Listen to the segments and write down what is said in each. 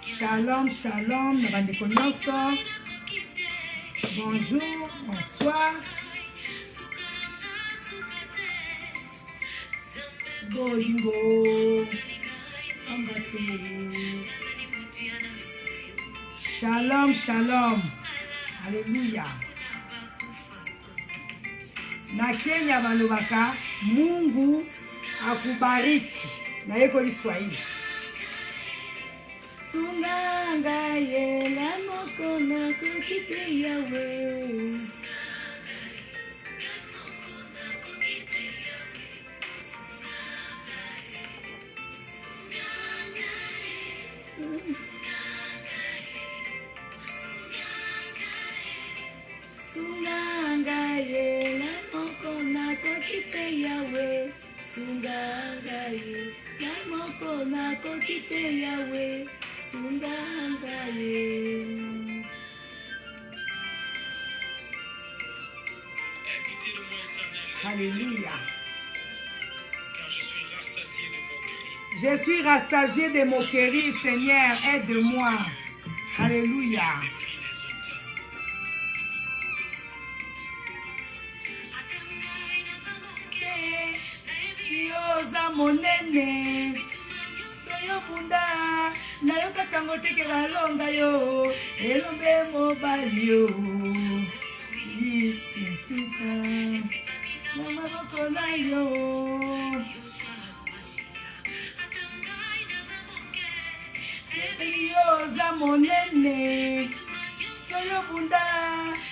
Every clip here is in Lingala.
Shalom, shalom, nabandeko nyonso. Bonjour, bonsoir. Bolingo, shalom, shalom. Alléluia. Na Kenya balobaka Mungu akubariki. Na yeko Kiswahili. Sunganga yela moko na kukite yawe. Sunganga yela moko na kukite yawe. Sunganga yela moko na kukite yawe. Alléluia. Car je suis rassasié de moqueries. Je suis rassasié de moqueries, Seigneur, aide-moi. Alléluia. Nayoka sango teke balonga yo elombe mobali yo yisika mama boko na yo yo za monene soyo bunda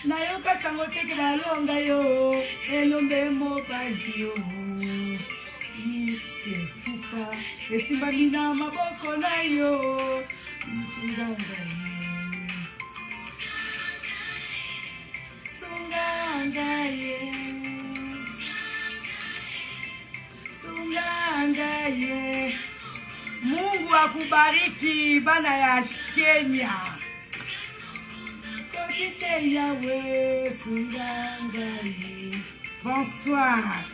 nayoka sango teke balonga yo elombe mobali yo yisika esimba mina maboko na yo Sungangaye. Mungu akubariki bana ya Kenya. Kokite yawe sungangaye. Bonsoir.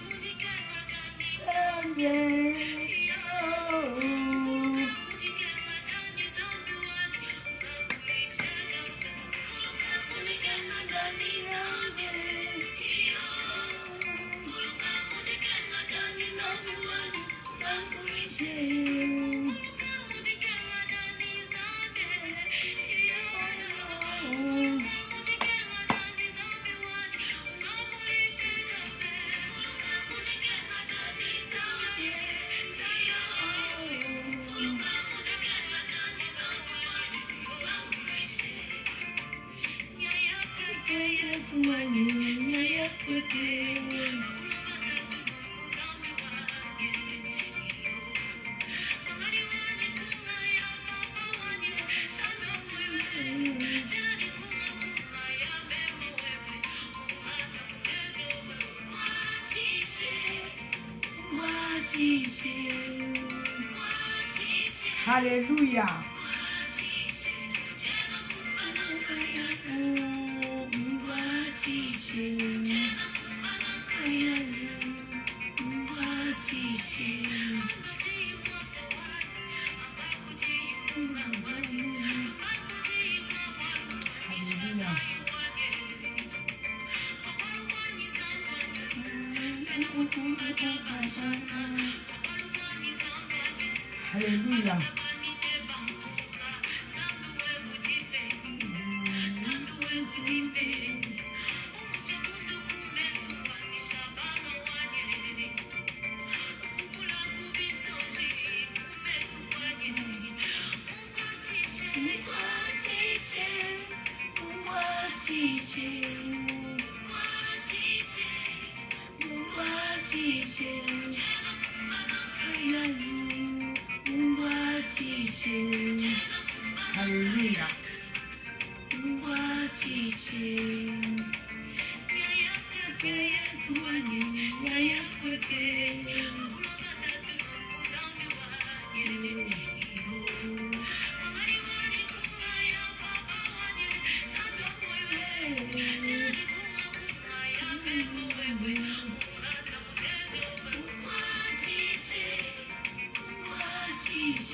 Alléluia. Alléluia. Alléluia.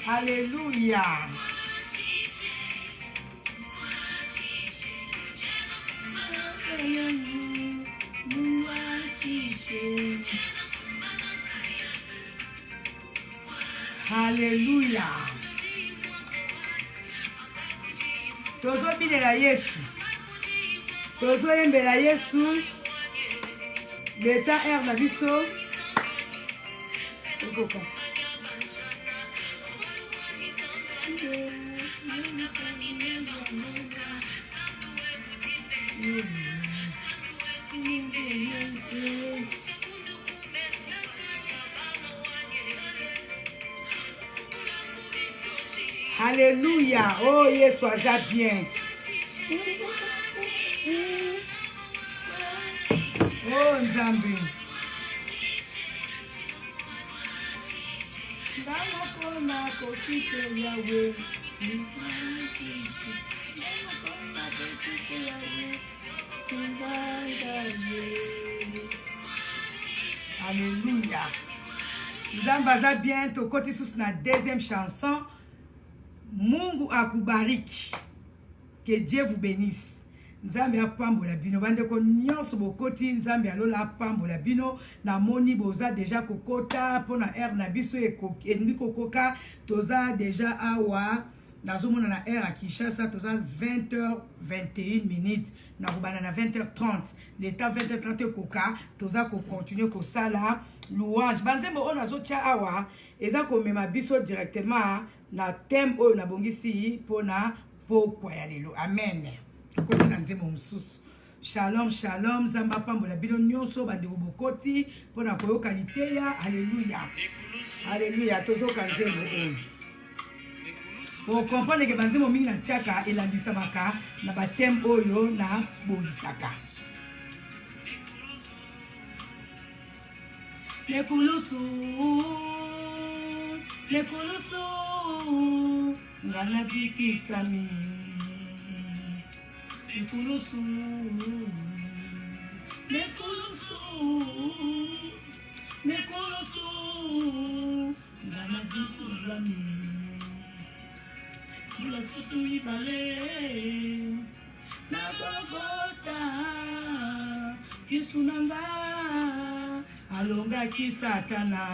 Alléluia. Alléluia. Tozo binela Yesu. Tozo yembela Yesu. L'état air na biso. Okoka. Alléluia. Oh, Yesu aza bien. Oh, Nzambe. Ndamokona kokite yawe. Alléluia. Nzambe aza bien. Tokoti sous na deuxième chanson. Mungu akubariki. Que Dieu vous bénisse. Nzambe apambola bino bandeko nyonso bokoti nzambe alola apambola bino na moni boza deja kokota pona air na biso elingi kokoka toza deja awa nazomona na air à Kinshasa toza 20h21 na kobana na 20h30 l'état 20h30 koka toza ko continuer ko sala louange banzembo on azotia awa eza ko mema biso directement na thème oyo na bongisi pona pokwa ya lelo amen. Koti na nzembo mususu. Shalom, shalom. Zamba pambola bino nyonso bande bokoti pona koyoka liteya. Alléluia. Alléluia. Tozoka nzembo oyo. Pour comprendre que banzembo mingi na tiaka elandisamaka na batem oyo na bongisaka. Lekulusu. Lekulusu. Ngana bikisami. Lekulusu, lekulusu, lekulusu, ngana dikulami, bulasutu ibale, na Golgotha, Yesu nanga, alongaki Satana,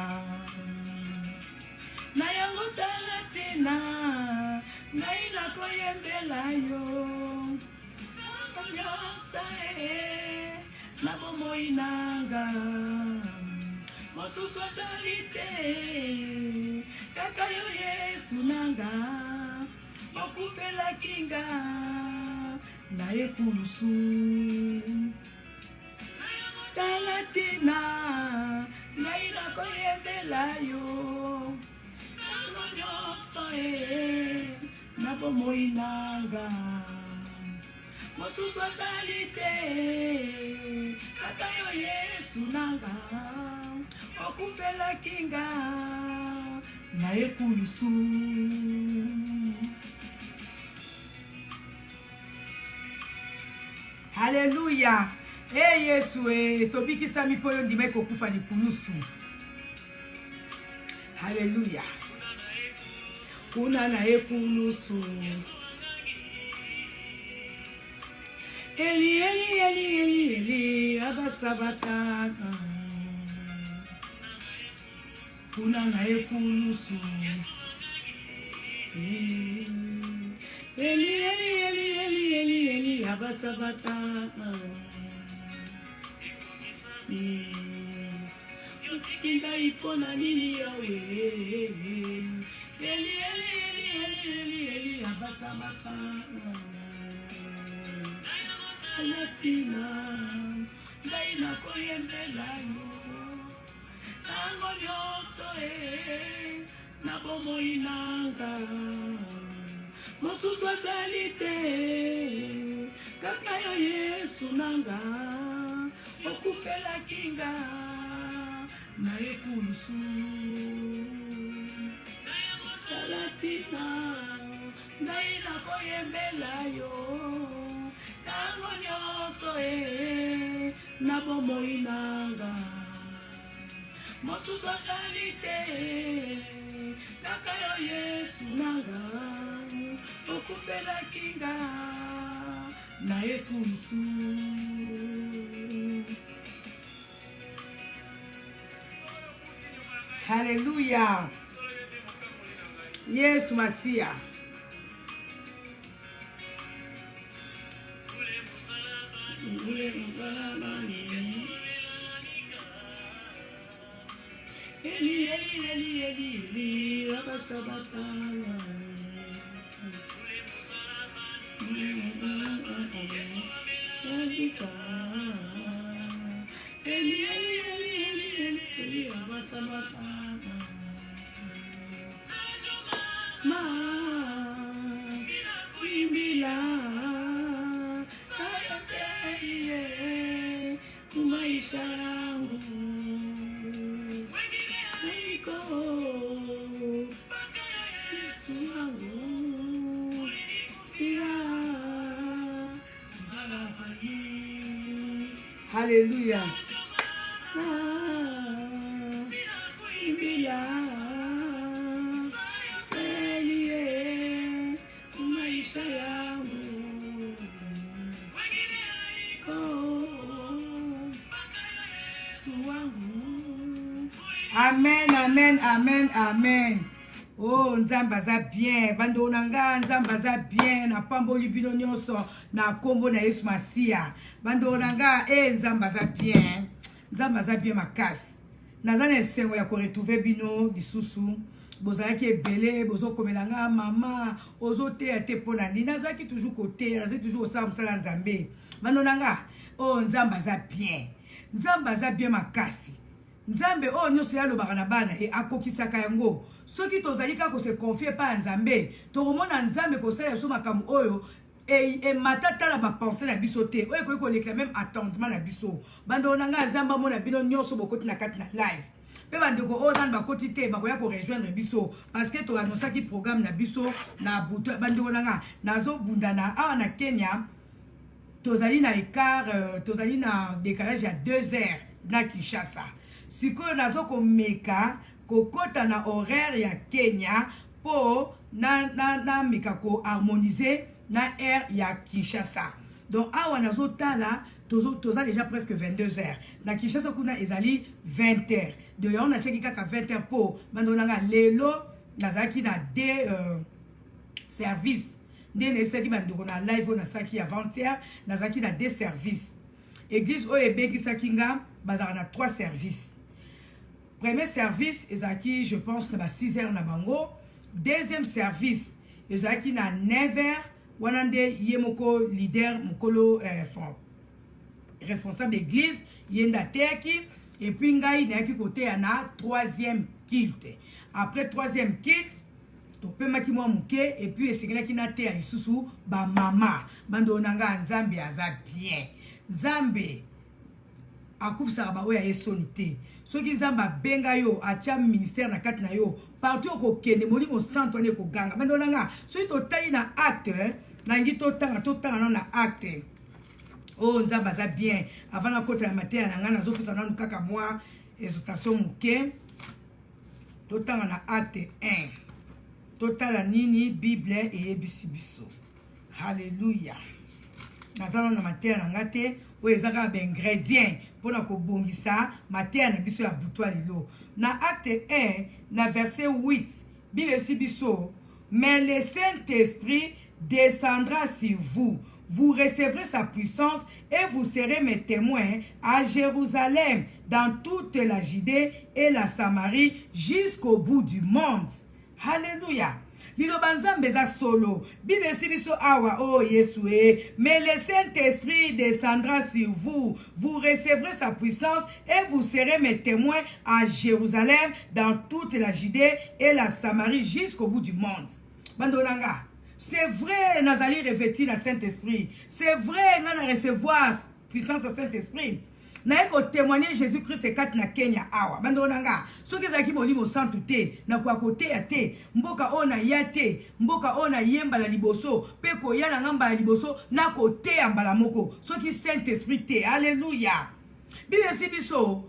na yango talatina, ngai nakoyembela yo. Na bomoi nanga mosusu azalite kaka yo Yesu nanga okufela kinga na ekulusu talatina ngai nakoyembela yo nango nyonso na bomoi nanga mosusu azalite kaka yo Yesu nanga okufela kinga na ekulusu Alléluia. Eh Yesu tobikisa mipoyo ndima kokufa likulusu. Alléluia. Kuna na ekulusu Eli, Eli, Eli, Eli, Eli, abasabata. Kuna na ekulusu. Eli, Eli, Eli, Eli, Eli, Eli, abasabata. Yotikinga ipona nini yawe. Eli, Eli, Eli, Eli, Eli, Eli, abasabata. Latina, ngai nakoyembela yo. Nango nyonso na bomoi nanga. Mosusu azali te, kaka yo Yesu nanga. Okufela kinga na ekulusu. Latina, ngai nakoyembela yo. Nango nyonso na bomoi nanga mosusu azali te kaka yo Yesu nanga okufelaki nga na ekulusu. Hallelujah. Yesu Masia. Eli, Eli, Eli, Eli, Eli, Rabasabatana. Eli, Eli, Eli, Eli, Eli, Eli, Rabasabatana. Ma, Bimbila, Sayate, Maisha yangu. Hallelujah. Amen, amen, amen, amen. Oh, nzamba za bien. Bando nanga nzamba za bien. Na pamboli bino nyonso. Na kombo na Yesu Masia. Bando nanga nzamba za bien. Nzamba za bien makasi. Nazana esengo ya ko retrouver bino lisusu. Bozalaki ebele, bozo komelanga mama. Ozo te ate pona ni. Nazaki toujours côté. Nazaki toujours osa msala nzambe. Bando nanga. Oh, nzamba za bien. Nzamba za bien makasi. Nzambe o nyonso ya lobaka na bana e akokisaka yango soki tozali kaka se confier pa nzambe tokomona nzambe kosala so makambo oyo e matata la ba penser na biso te oyo ko koleka même attendement na biso bando nanga nzamba mona bino nyonso bokoti na kati na live pe bandeko o nan bakoti te bakoya ko rejoindre biso parce que to annonça ki programme na biso na buto bandeko nanga nazo bundana awa na Kenya tozali na écart tozali na décalage à 2 heures na Kinshasa. Sikoyo nazo komeka kokota na horaire ya Kenya po na meka ko harmoniser na air ya Kinshasa. Donc awa nazo tala toza déjà presque 22 heures. Na Kinshasa kuna ezali 20 heures. De yo na cheki kaka 20 heures po mandonanga lelo nazaki na des services. Nde nebisaki bandoko na live na saki avant-hier nazaki na des services. Église oyo ebekisaki nga bazala na 3 services. Premier service, ezaki, je pense, na 6 heures na bango. Deuxième service, ezaki na 9 heures. Wanande yemoko leader, mokolo responsable d'église, yenda teki. Et puis ngai na yaki kote na 3e kilte. Après 3e kilte, to maki mwa muke et puis esengelaki na te ya lisusu ba mama. Bando nanga nzambe aza bien. Nzambe akufisa ba oya esonité. Soki nzamba benga yo atia ministère na kati na yo partout ko kende molimo santo ne ko ganga bando nanga soki to tali na acte na ngi to tanga na acte. Oh nzamba za bien avant na kota ya matin na ngana zo pesa nanu kaka moi exhortation muke to tanga na acte 1 totala nini Bible et ebisibiso. Hallelujah. Nazana na matin na ngate o ezaka ba ingrédient pona ko bongisa matin na biso ya butwa lilo. Na acte 1 na verset 8 Bible sibiso, mais le Saint-Esprit descendra sur vous. Vous recevrez sa puissance et vous serez mes témoins à Jérusalem, dans toute la Judée et la Samarie, jusqu'au bout du monde. Alléluia. Liloba nzambe za solo. Bible sibiso awa oh Yesue. Mais le Saint-Esprit descendra sur vous. Vous recevrez sa puissance et vous serez mes témoins à Jérusalem, dans toute la Judée et la Samarie, jusqu'au bout du monde. Bandonanga. C'est vrai, nazali revêti na Saint-Esprit. C'est vrai, nana recevoir puissance du Saint-Esprit. Na eko témoigner Jésus-Christ et kat na Kenya awa. Bando nanga. Soki zaki molimo santu te, na kwa kote ya te, mboka ona ya te, mboka ona yemba la liboso, peko ya na ngamba la liboso, na kote ya mbala moko. Soki Saint-Esprit te. Alléluia. Bible sibiso,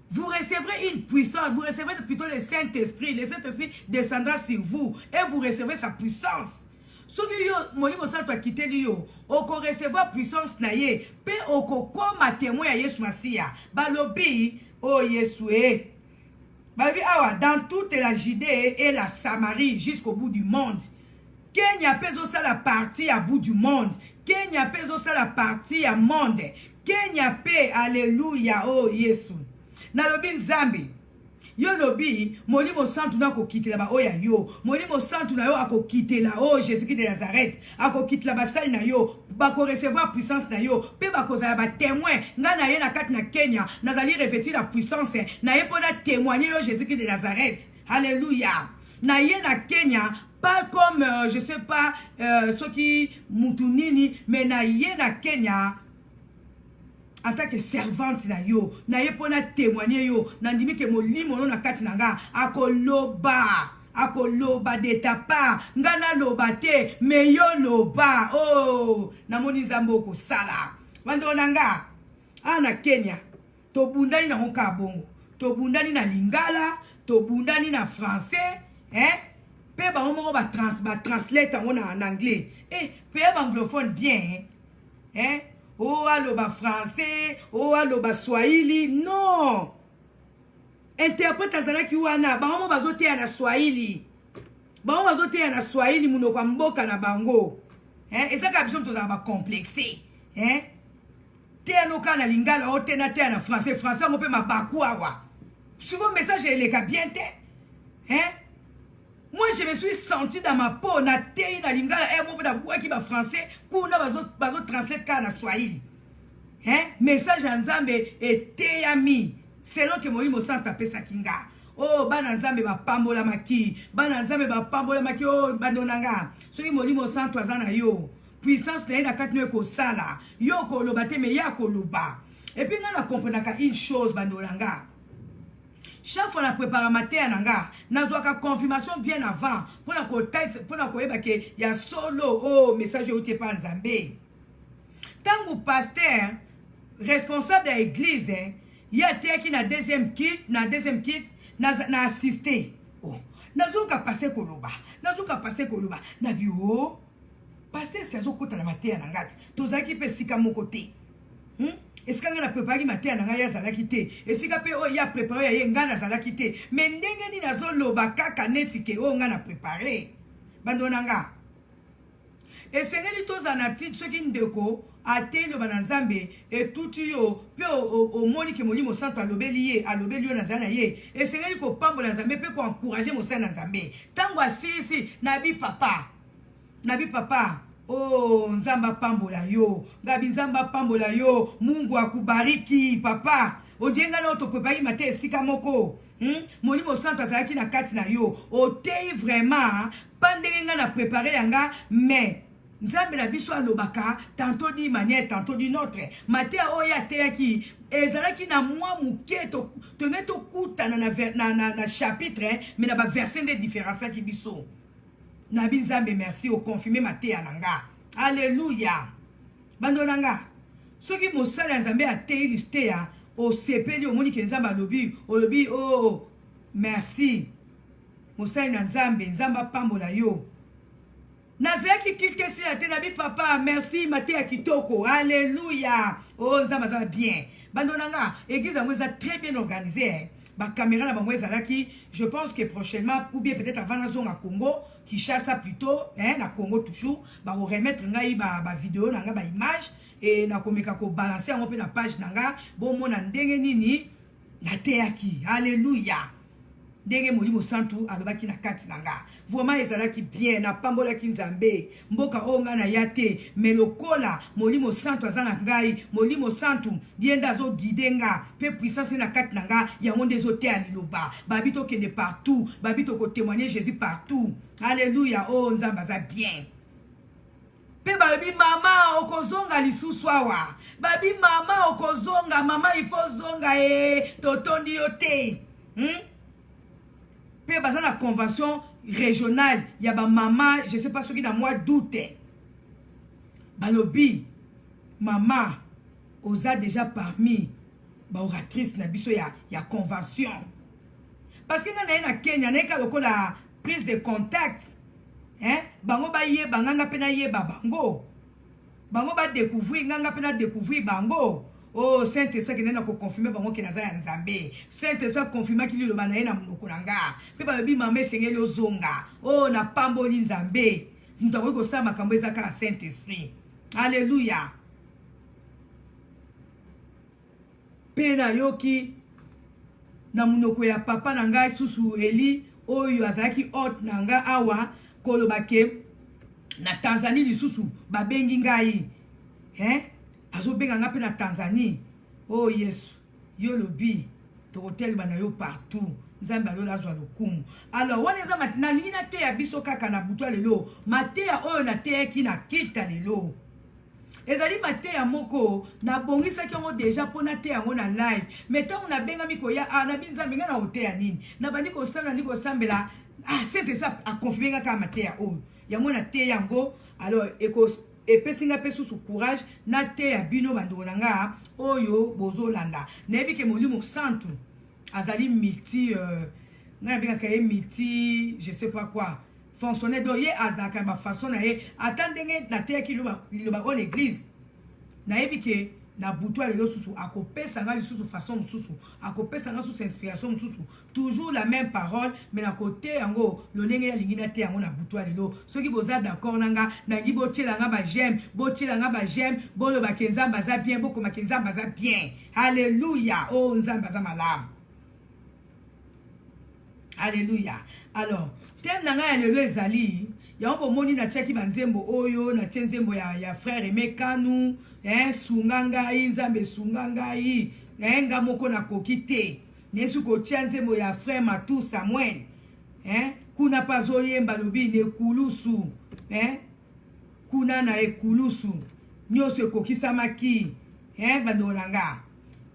Vous recevrez une puissance, vous recevrez plutôt le Saint-Esprit. Le Saint-Esprit descendra sur vous et vous recevrez sa puissance. Ce qui yo molimo santo a quitté yo, oko recevoir puissance na ye, pe oko koma témoin à Yesu Masia. Balobi oh Yesu Balobi awa dans toute la Judée et la Samarie jusqu'au bout du monde. Kenya peso ça la partie à bout du monde. Kenya peso ça la partie à monde. Kenya pe alléluia oh Yesu. Na lobi Nzambe. Yo lobi, molimo santu na ko kitela ba oya yo. Molimo santu na yo ako kitela oh Jésus-Christ de Nazareth. Ako kitela ba sali na yo, ba ko recevoir puissance na yo. Pe ba ko za ba témoin nga na ye na kati na Kenya, nazali revêtir la puissance na ye pona témoigner yo Jésus-Christ de Nazareth. Alléluia. Na ye na Kenya pas comme je sais pas ceux qui mutunini, mais na ye na Kenya en tant que servante na yo, na ye pona témoigner yo, nandimi ke molimo no na kati nanga, akoloba de ta part, ngana loba te, me yo loba, oh, na moni zambo ko sala. Wando nanga, na Kenya, to bundani na honka bongo, to bundani na lingala, to bundani na français, pe ba omo ba translate en anglais, pe ba anglophone bien, oh, aloba français, oh, aloba swahili. Non. Interprète azalaki wana, ba omo bazote ya na swahili. Ba omo bazote ya na swahili muno kwa mboka na bango. Ezaka biso toza ba complexé. Te no kana lingala o te na te na français, français mo pe mabaku awa. Souvent message eleka bien te. Moi, je me suis senti dans ma peau, na tei na lingala, mo pe da bua ki ba français, kuna bazo translate ka na swahili. Message en Nzambe et yami. Selon que molimo santa pesa kinga. Oh, bana Nzambe ba pambola maki. Bana Nzambe ba pambola maki, oh, bandonanga. Soki molimo santo azana yo. Puissance na kati no ko sala. Yo ko loba te me ya ko loba. Et puis nga na comprenaka une chose bandonanga. Chaque fois, on a préparé matin nanga, nazwaka confirmation bien avant pour na ko eba ke ya solo oh message ou te pa Nzambe. Tangu pasteur responsable de l'église, ya te ki na deuxième kit na assister. Oh, nazoka passer koloba. Na bi oh pasteur sazo kota na matin nanga. Tozaki pe sika mon côté. Est-ce qu'on a préparé matin na ya zala kité? Est-ce que pe o ya préparé ya ngana zala kité? Mais ndenge ni nazo loba kaka neti ke o ngana préparé. Bandonanga. Et c'est ngeli toza na petite ce qui ndeko ate lo bananzambe et tout yo pe o moni ke molimo santo alobeli yo na zana ye. Et c'est ngeli ko pambola nzambe pe ko encourager mo sana nzambe. Tango asisi nabi papa. Oh, Nzamba pambola yo. Gabi Nzamba pambola yo. Mungu akubariki, papa. Ojenga na autoprépari mate sika moko. Molimo santo azalaki na kati na yo. Otei vraiment. Pandenga na préparé yanga. Mais, Nzambe na biso alobaka. Tantôt d'une manière, tantôt d'une autre. Mate oya teyaki. Ezalaki na mwa muke. Tenge to kuta na chapitre. Mais na ba verset de différence ki biso. Nabi Nzambe merci au confirmer maté ananga. Alléluia. Bandonanga. Soki mosala Nzambe a tei listea o sepeli o moni ke Nzambe olobi oh merci. Mosala Nzambe pambola yo. Nazaki kilkesi la te nabi papa merci maté ya kitoko. Alléluia. Oh Nzambe bien. Bandonanga, église yango eza très bien organisée. Ba caméra na bango ezalaki, je pense que prochainement ou bien peut-être avant la zone à Congo, Kinshasa plutôt, na Congo toujours, ba remettre ngai ba vidéo nanga ba image et na komeka ko balancer en pe na page nanga, bon mona ndenge nini na teaki. Alléluia. Ndenge molimo santu alobaki na kati nanga. Vraiment ezalaki bien na pambola kinzambe. Mboka onga na yate, melokola molimo santu azana ngai, molimo santu bienda zo gidenga, pe puissance na kati nanga, ya monde zo te aliloba. Babito kende partout, babito ko témoigner Jésus partout. Alléluia. Oh Nzamba za bien. Pe babi mama okozonga lisusu awa. Babi mama okozonga, mama il faut zonga totondi yote. Pe baza na convention régionale, ya ba mama, je sais pas ce qui dans mois d'août. Balobi, mama, oza déjà parmi ba oratrice na biso ya convention. Parce que na Kenya na ka lokola prise de contact. Hein? Bango ba ye banganga pena ye bango. Bango ba découvrir nganga pena découvrir bango. Oh, Saint-Esprit qui n'est pas confirmé par moi qui n'a pas nzambe. Saint-Esprit confirmé qu'il le banaye na munokulanga. Pe ba bi mame sengeli ozonga. Oh, na pamboli nzambe. Nous ko sa makambo ezaka Saint-Esprit. Alléluia. Pena yoki na munoko ya papa na ngai susu Eli oyo azaki hot na nga awa kolobake na Tanzanie lisusu babengi ngai. Hein? Azobenga nga pe na Tanzanie. Oh Yesu, yo lobi tokotel bana yo partout. Nzambe alola azwa lokumu. Alors wana eza matina lingi na te ya biso kaka na butwa lelo. Mateya oyo na te ki na kita lelo. Ezali mateya moko na bongisa ki yango deja pona te yango na live. Meta on a benga miko ya na binzambe nga na hotel ya nini. Na bandi ko sala ndiko sambela Saint-Esprit a confirmé ka mateya oyo. Yango na te yango alors epesinga pe susu courage na te ya bino bandeko nanga oyo bozolanda nebi ke molimo santu azali multi na bien ka multi je sais pas quoi fonctionner donc ye azaka ba façon na ye attendenge na te ki loba on l'église na yebi ke na butwa lelo susu akopesa nga lisusu façon susu akopesa nga susu inspiration susu toujours la même parole mais na côté yango lolenge ya lingina te yango na butwa lelo soki boza d'accord nanga na ngi botiela nga ba j'aime bolo ba kenza baza bien boko makenza baza bien. Alléluia. Oh nzamba za malam. Alléluia. Alors thème nanga ya lelo ezali yango moni na cheki banzembo oyo na tenzembo ya frère Emekanu sunganga nzambe sunganga nga moko na kokite nesu ko tenzembo ya frère Matu Samuel kuna pazoyemba lobi ne kulusu kuna na ekulusu nyoso ekokisamaki bandolanga.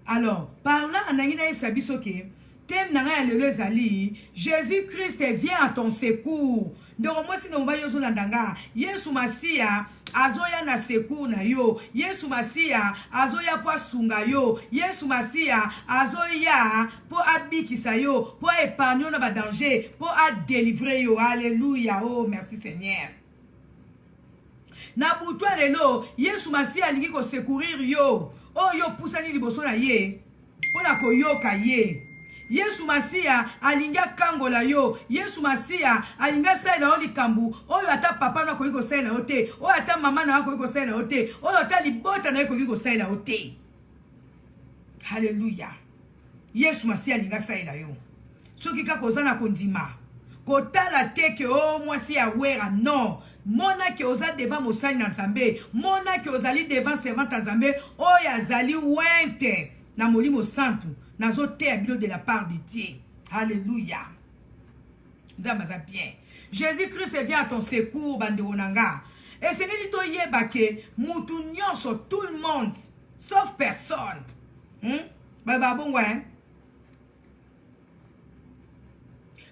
Alors par là anangina esabiso ke thème nanga ya lelo ezali Jésus-Christ vient à ton secours. Donc moi si no ba yozo landanga Yesu Masia azoya na secours na yo. Yesu Masia azoya po sunga yo. Yesu Masia azoya po abikisa yo, po épargner na ba danger, po a délivrer yo. Alléluia. Oh merci Seigneur. Na butwa lelo Yesu Masia alingi ko secourir yo. Oh yo pusani liboso na ye. Pona ko yoka ye. Yesu Masia alinga kangola yo. Yesu Masia alinga saela oli kambu. Oyo ata papa na ko iko saela ote. Oyo ata mama na ko iko saela ote. Oyo ata libota na ko iko saela ote. Hallelujah. Yesu Masia alinga saela yo. Soki ka kozana kondima. Kotala teke o mwasi ya wera non. Mona ke oza devant mosali na Nzambe. Mona ke ozali devant servant Nzambe. Oyo azali wente na molimo santu. Nazo te abilo de la part de Dieu. Alléluia. Nzambaza bien. Jésus-Christ vient à ton secours, banderonanga. Et c'est que tu yeba ke mutu nyonso tout le monde, sauf personne. Baba bon ouais.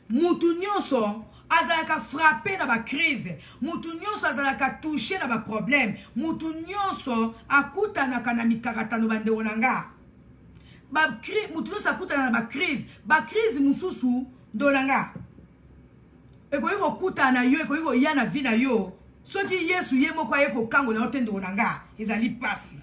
Mutu nyonso azalaka frappé dans ma crise. Mutu nyonso azalaka touché dans ma problème. Mutu nyonso akutanaka na mikaratano banderonanga. Mutu nyonso akutana na ba crise mususu ndolanga. Ekoyi kokutana na yo, ekoyi koya na vie na yo. Soki Yesu ye moko aye ko kango na otendo nanga, ezali pasi.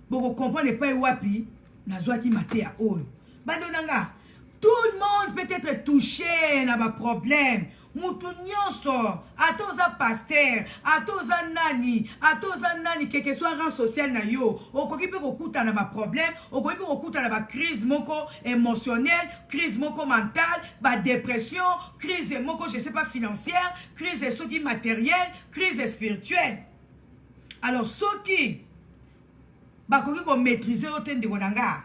Boko comprendre pas wapi na zwaki matea oyo. Bando nanga, tout le monde peut être touché na ba problème. Mutu nyonso, atoza pasteur, atoza nani, quel que soit rang social na yo, okoki pe kokuta na ba problème, okoki pe kokuta na ba crise moko émotionnelle, crise moko mentale, ba dépression, crise moko je sais pas financière, crise soki matérielle, crise spirituelle. Alors soki bakoki ko maîtriser otende konanga,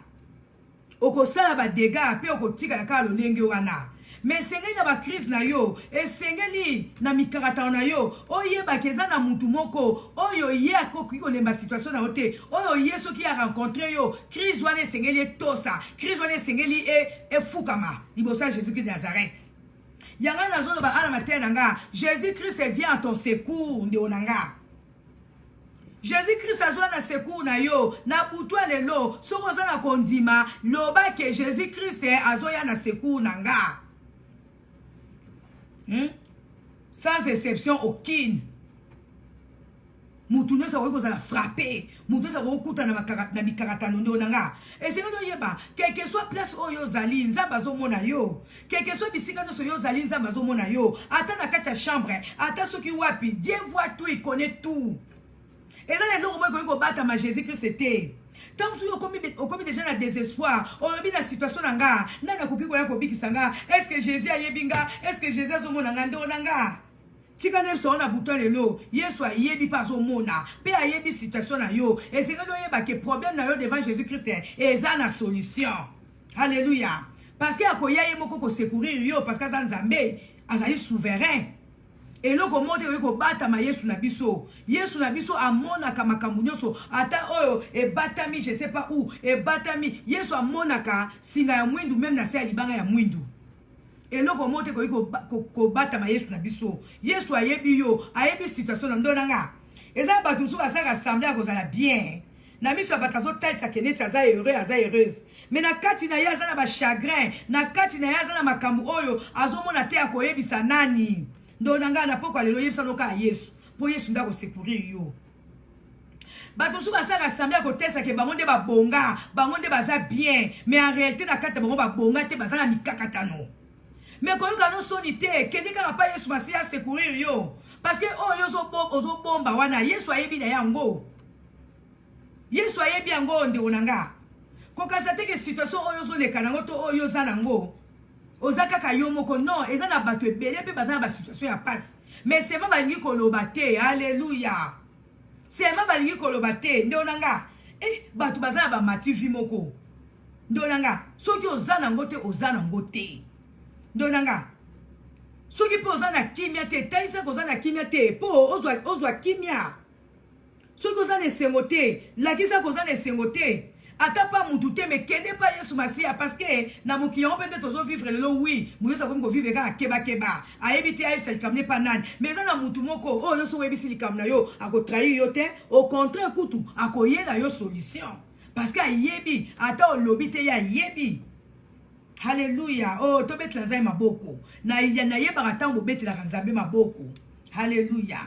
okosala ba dégâts pe okotika ka lolenge wana. Mais sengeli na ba crise na yo, et sengeli na mikarata na yo, oye ba keza na mutu moko, oyo ye akoki ko lemba situation na ote, oyo ye soki a rencontré yo, crise wana sengeli tosa, crise wana sengeli e fukama, libosa Jésus-Christ de Nazareth. Yanga na zolo ba ala matin nanga, Jésus-Christ vient à ton secours, ndi onanga. Jésus-Christ azwa na secours na yo, na butwa lelo, soko za na kondima, loba ke Jésus-Christ azoya na secours na nga. Sans exception aucune. Mutu nyonso akoki kozala frappé, mutu nyonso akoki kokuta na bikaratano nde onanga. Esengeli oyeba, quel que soit place oyo ozali, Nzambe azomona yo. Quel que soit bisika nyonso yo ozali, Nzambe azomona yo. Ata na kati ya chambre, ata soki wapi, Dieu voit tout, il connaît tout. Et là, les gens qui ont battu à Jésus-Christ, c'était. Tant que vous avez déjà un désespoir, on a mis la situation dans la est-ce que Jésus a yebinga? Est-ce que Jésus a son monanga? Tika nem so na bouton lelo, Yesu a yebi pas au mona, pe a yebi situation na yo, et c'est que yeba que problème na yo devant Jésus-Christ et ça na solution. Alléluia. Parce que akoya yemoko ko secourir yo parce que ça Nzambe azali souverain. Et là comment te ko bata ma Yesu na biso. Yesu na biso amonaka makambo nyonso ata oyo e batami je sais pas où e batami Yesu amonaka singa ya mwindu même na se ya libanga ya mwindu. Et là comment te ko bata ma Yesu na biso. Yesu ayebi yo, ayebi situation na ndona nga. Eza batu so asaka assemblée ko zala bien. Na miso batazo tête sa keneti aza heureux aza heureuse. Mais na kati na yaza na ba chagrin, na kati na yaza na makambo oyo azomona te akoyebisa nani. Ndonanga na poko alelo yebisa loka Yesu. Po Yesu ndako secourir yo. Bato sou basaka assemblée ko tesa ke bango nde ba bonga, bango nde baza bien, mais en réalité na kati bango ba bonga te baza na mikakatano. Mais ko yoka no sonité, kende ka pa Yesu masia secourir yo. Parce que oh yo zo bomba wana Yesu ayebi na yango. Yesu ayebi yango nde onanga. Ko kasate ke situation oyo zo le kanango to oyo za nango. Ozaka kayomoko non, eza na bato ebele pe baza na ba situation ya passe. Mais c'est ma balingi koloba te, alléluia. C'est ma balingi koloba te, ndonanga. Bato baza na ba mativi moko. Ndonanga, soki ozana ngote ozana ngote. Ndonanga. Soki po ozana kimia te, taisa kozana kimia te, po ozwa kimia. Soki ozana esengote, lakisa kozana esengote. Ata pas mututé mais kende pas Yesu Masia parce que na mukiyo peut-être ozo vivre le oui muyo sa ko vivre ka keba a éviter à se kamne pas nan mais na mutu moko oh yo so webisi likamna yo ako trahir yo te au contraire kutu ako yela yo solution parce que yebi ata o lobi te ya yebi. Alléluia. Oh to bet la zai maboko na yeba ratango bet la Nzambe maboko. Alléluia.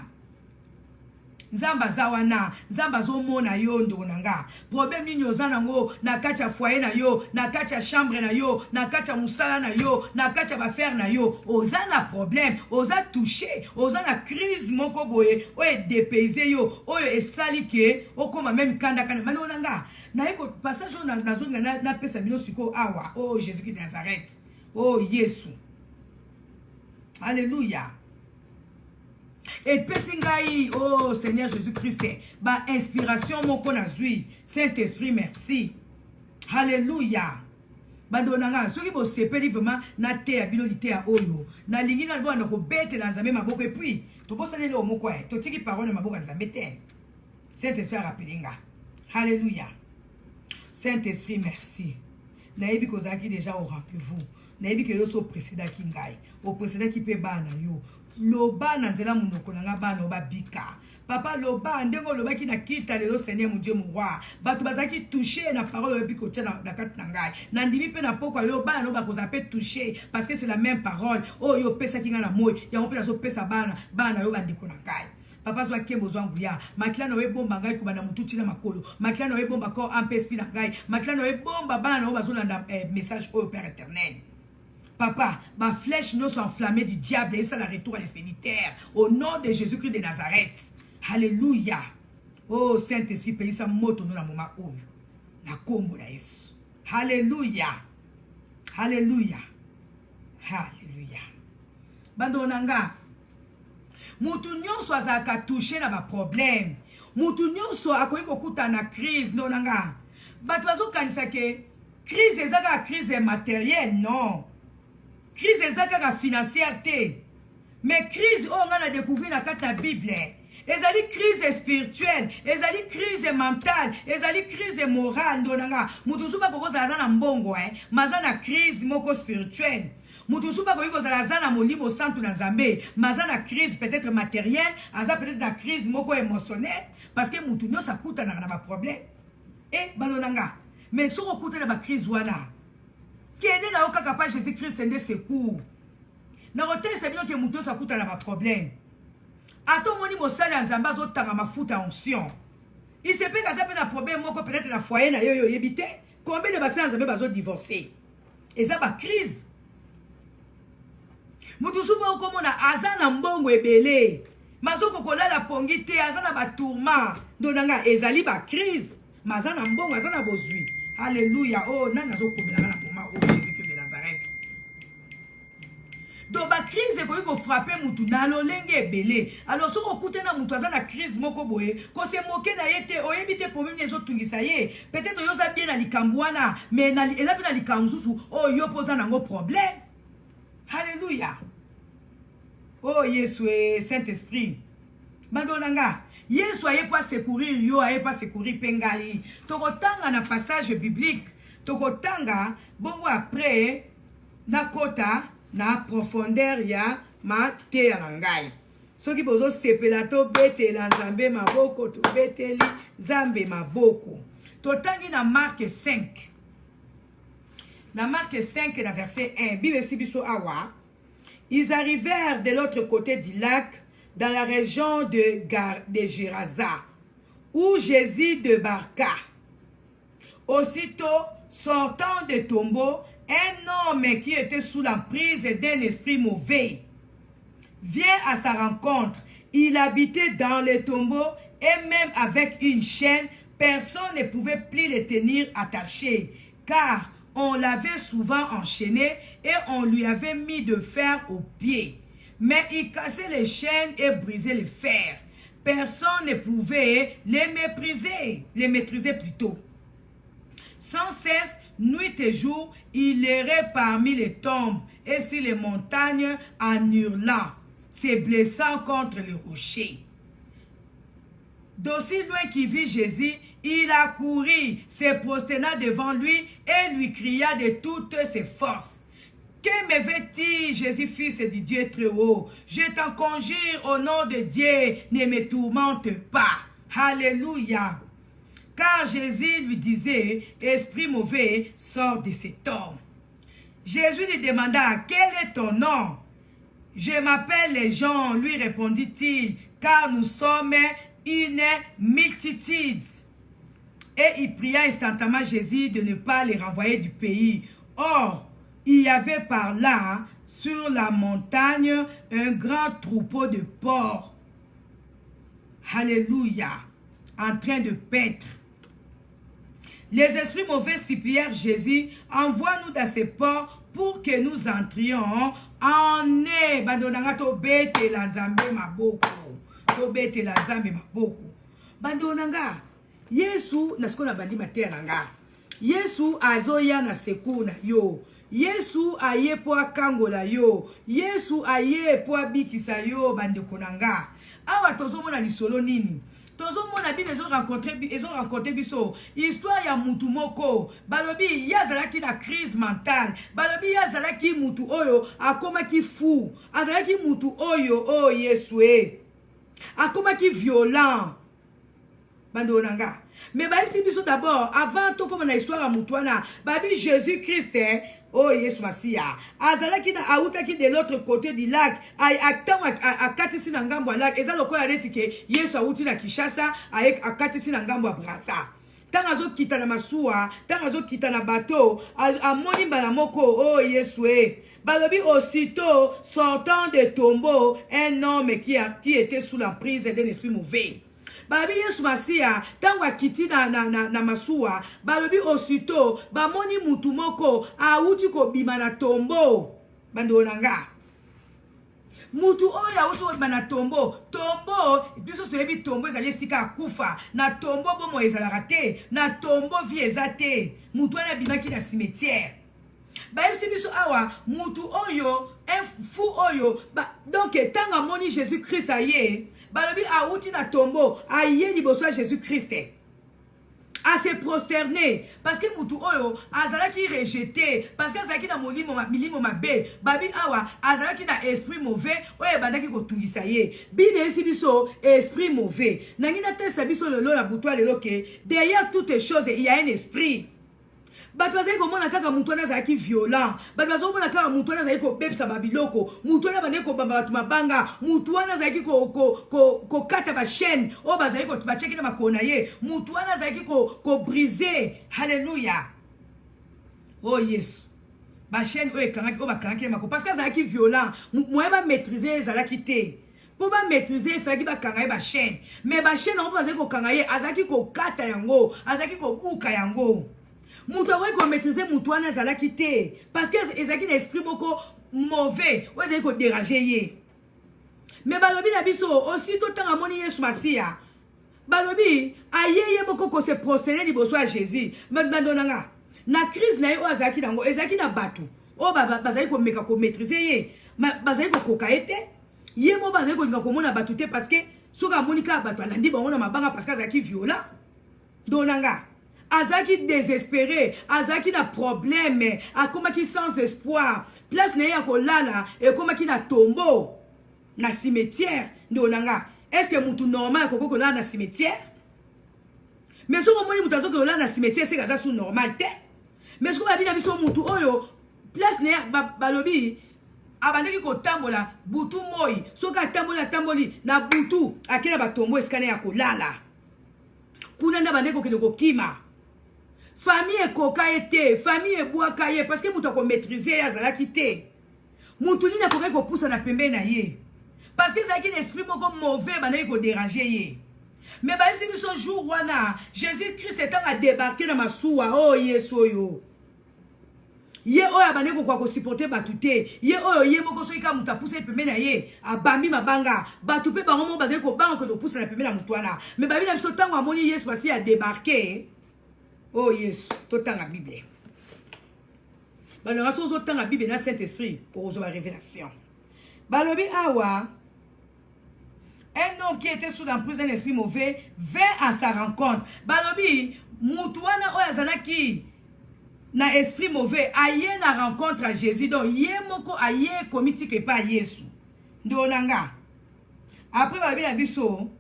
Nzamba zawana, nzamba zomona yo ndonanga. Problème nini ozana ngo na kati ya foyer na yo, na kati ya chambre na yo, na kati ya musala na yo, na kati ya bafaire na yo, ozana problème, oza touché, ozana crise moko boye, oye dépayser yo, oye esali ke, okoma même kanda mano nanga. Na eko passage na zone na pesa bino siko awa, oh Jésus-Christ de Nazareth. Oh Yesu. Alléluia. Et pesingai, oh Seigneur Jésus-Christ, ba inspiration moko na zui. Saint-Esprit, merci. Alléluia. Bandonanga, soki bo sepeli vraiment na te ya bino lite ya oyo. Na lingi na bo na ko bete na Nzambe maboko et puis to bosane le moko e. To tiki parole na maboko Nzambe te. Saint-Esprit rappelinga. Alléluia. Saint-Esprit, merci. Nayebi kozaki déjà au rendez-vous. Nayebi ke yo so précédent ki ngai. Au précédent ki pe bana yo. Loba na nzela munoko na bana oba bika. Papa loba ndengo loba ki na kita lelo Seigneur mon Dieu mon roi. Bato bazaki touché na parole obi ko tia na kati na ngai. Na ndimi pe na poko loba no ba ko zape touché parce que c'est la même parole. Oh yo pesa ki nga na moy. Ya on pe na so pesa bana yo bandiko na ngai. Papa zwa kembo zwangu ya. Makila no ebomba ngai kubana mututi na makolo. Makila no ebomba ko ampespi na ngai. Makila no ebomba bana no bazolanda message au Père éternel. Papa, ma flèche ne soit enflammée du diable et ça la retour à l'expéditeur. Au nom de Jésus-Christ de Nazareth. Alléluia. Oh Saint-Esprit, paye sa moto nous na moment où. Na kombo na Yesu. Alléluia. Alléluia. Alléluia. Bandonanga. Mutu nyonso azaka touché na ba problème. Mutu nyonso akoyi kokuta na crise ndonanga. Bato bazo kanisa ke crise ezaka crise matérielle non. Crise ezaka financière te. Mais crise on a découvert na kati na Bible. ezali crise spirituelle, ezali crise mentale, ezali crise morale ndonanga. Mutu suba koko zala na mbongo maza na crise moko spirituelle. Mutu suba koko zala na molimo santu na Nzambe, maza na crise peut-être matérielle, aza peut-être na crise moko émotionnelle parce que mutu nyo sakuta na ba problème. Banonanga. Mais soko kuta na ba crise wana. Kende na oka kapa Jésus Christ ndé secours. Na rote se bien que mutu sakuta na ba problème. Ato moni mosali ya Nzambe azotanga mafuta onction. Il se peut kaza pe na problème moko peut-être na foyer na yo yebite. Combien de basali ya Nzambe bazo divorcer? Eza ba crise. Mutu suba okomona aza na mbongo ebele. Mazoko kolala pongi te aza na ba tourment. Ndonanga ezali ba crise. Maza na mbongo aza na bozwi. Alléluia. Oh nana zo komela na moment au Jésus-Christ de Nazareth. Donc ba crise ko yiko frapper mutu na lolenge ebele. Alors so okute na mutu aza na crise moko boye, ko se moke na yete oyebite problème les autres tungisa ye. Peut-être yo za bien na likambwana, mais na ela bien na likamzusu, oh yo posa nango problème. Alléluia. Oh Yesu Saint-Esprit. Bandonanga, Yesu aye pas secourir yo, aye pas secourir pengai. Tokotanga na passage biblique, tokotanga bongo après na kota na profondeur ya ma te ya ngai. Soki bozo sepela to betela Nzambe maboko to beteli Nzambe maboko. Totangi na Marc 5. Na Marc 5 na verset 1, Bible sibiso awa. Ils arrivèrent de l'autre côté du lac, dans la région de Gérasa, où Jésus débarqua. Aussitôt, sortant de tombeau, un homme qui était sous l'emprise d'un esprit mauvais vient à sa rencontre. Il habitait dans le tombeau et même avec une chaîne, personne ne pouvait plus le tenir attaché, car on l'avait souvent enchaîné et on lui avait mis de fer aux pieds. Mais il cassait les chaînes et brisait les fers. Personne ne pouvait les maîtriser plutôt. Sans cesse, nuit et jour, il errait parmi les tombes et sur les montagnes en hurlant, se blessant contre les rochers. D'aussi loin qu'il vit Jésus, il accourut, se prosterna devant lui et lui cria de toutes ses forces. Que me veux-tu, Jésus, fils du Dieu très haut? Je t'en conjure au nom de Dieu, ne me tourmente pas. Alléluia. Car Jésus lui disait, esprit mauvais, sors de cet homme. Jésus lui demanda, quel est ton nom? Je m'appelle Légion, lui répondit-il, car nous sommes une multitude. Et il pria instantanément Jésus de ne pas les renvoyer du pays. Or, il y avait par là, sur la montagne, un grand troupeau de porcs. Alléluia. En train de paître. Les esprits mauvais supplièrent Jésus, envoie-nous dans ces porcs pour que nous entrions en eux. Bandonanga to bete la Nzambe maboko. To bete la Nzambe maboko. Bandonanga. Yesu nasikona bandi matea nanga. Yesu azoya na seku na yo. Yesu aye po akangola yo. Yesu aye po abikisa yo bandeko nanga. Awa tozomona lisolo nini? Tozomona Bible ils ont rencontré biso histoire ya mutu moko. Balobi yazalaki na crise mentale. Balobi yazalaki mutu oyo akomaki fou. Azalaki mutu oyo oh Yesu akomaki violent. Bando nanga. Mais si biso d'abord avant to comme na histoire à mutuana, babi Jésus Christ oh Yesu Masia. Azalaki na autaki de l'autre côté du lac. Ay aktan akatisi na ngambo lac. Eza lokola retike Yesu auti na Kishasa ay akatisi na ngambo Brasa. Tant azo kita na masuwa, tant azo kita na bateau, amoni mbala moko oh Yesu Balobi aussitôt sortant de tombeau un homme qui était sous l'emprise d'un esprit mauvais. Babi Yesu Masia, tangwa kiti na masuwa, balobi aussitôt, bamoni mutu moko, auti ko bima na tombo, bando nanga. Mutu oya auti ko bima na tombo, biso soyebi tombo ezali sika akufa, na tombo bomo ezalaka te, na tombo vie ezate, mutu wana bimaki na cimetière. Babi biso awa, mutu oyo, un fou oyo donc tant amoni Jésus Christ aye balobi auti na tombeau aye liboso ya Jésus Christ à se prosterner parce que mutu oyo azalaki rejeté parce que azalaki na milimo mabe babi awa azalaki na esprit mauvais oyo bandaki kotungisa ye bible esi biso esprit mauvais nangi na tesa biso lelo na butwa lelo ke derrière toutes choses il y a un esprit. Bato bazali komona kaka mutu wana azalaki violent bato bazali komona kaka mutu wana azalaki kobebisa babiloko mutu wana bandeki kobamba bato mabanga mutu wana azalaki kokata bachaîne oyo bazali batiaki na makolo na ye mutu wana azalaki kobrise. Halleluya. Oh yesu bachaîne oyo ekangaki oyo bakangaki na makolo parce que azalaki violent moyen bamaîtriser ezalaki te po bamaîtriser efalaki bakanga ye bachaîne mais bachaîne yango bazali kokanga ye azalaki kokata yango azalaki kobuka yango. Mutu akoki komaîtriser mutu wana ezalaki te parce que ezalaki na esprit moko mauvais oyo ezalaki kodéranger ye. Mais balobi na biso aussitôt ntango amoni yesu masiya balobi aye ye moko kose prosterner liboso ya Jésus. Bando nanga na crise na ye oyo azalaki nango ezalaki na bato oyo bazali komeka komaîtriser ye bazali kokoka ye te ye mo bazali kolinga komona bato te parce que soki amoni kaka bato alandi bango na mabanga parce que azalaki violent. Ndo nanga azaki désespéré azaki na problème akomaki sans espoir place na ye ya kolala ekomaki na tombeau na cimetière. Ndo nanga est-ce que mutu normal koko kolala na cimetière? Mais soki omoni mutu azoki kolala na cimetière seka aza sous normal te. Mais soki babi na biso mutu oyo place na ye balobi abandaki kotambola butu moi soki atamboli na butu akela batombo esika na ya kolala kuna nda bandeki kokende kokima famille ekoka ye te famille ebwaka ye parce que mutu akomaîtriser ye azalaki te mutu nini akokaki kopusa na pembeni na ye parce que ezalaki na esprit moko mauvais bandaki kodéranger ye. Mais bayebisi biso jour wana Jésus Christ ntango adébarke na masuwa oyo yesu oyo ye oyo abandeki kokoka kosupporte bato te ye oyo ye moko soki kaka mutu apusa ye pembeni na ye abambi mabanga bato mpe bango moko bazali kobanga kende kopusa na pembeni na mutu wana. Mais babi na biso ntango amoni yesu basi adébarke oh yesu totanga bible balonga soki ozotanga bible na Saint-Esprit okozwa barévélation. Balobi awa un homme qui était sous l'emprise d'un esprit mauvais vint à sa rencontre. Balobi mutu wana oyo azalaki na esprit mauvais aye na rencontre à Jésus donc ye moko aye komitike pa Yesu. Ndo nanga après balobi na biso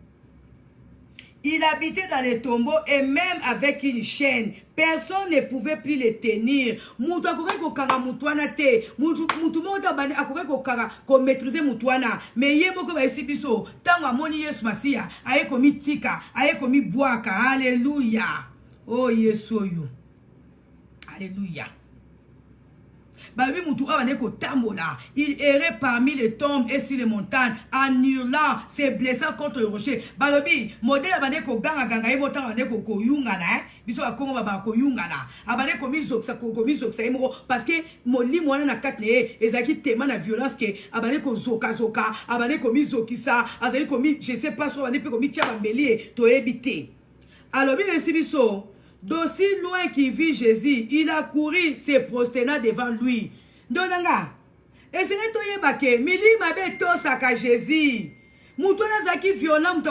il habitait dans les tombeaux et même avec une chaîne. Personne ne pouvait plus le tenir. Mutu akoki kokanga mutu wana te. Mutu moko tabandi akoki kokanga komaîtriser mutu wana. Mais ye moko bayebisi biso ntango amoni Yesu masiya aye komitika aye komibwaka. Alléluia. Oh Yesu oyo. Alléluia. Balobi mutu abane kotambola, il errait parmi les tombes et sur les montagnes en hurlant, se blessant contre le rocher. Balobi modèle abane ko ganga yebo tanga abane ko yungana biso akongo baba ko yungana abane ko mizoksa yemo parce que molimo wana na katne ezaki tellement na violence que abane ko zoka abane ko mizokisa azali ko mi je sais pas so abane pe ko mi tia bambeli to ebité. Alors bi biso d'aussi loin qu'il vit Jésus, il a couru, se prosterna devant lui. Donanga, et c'est là que milima be tosaka Jésus. Mutu nazaki violent mutu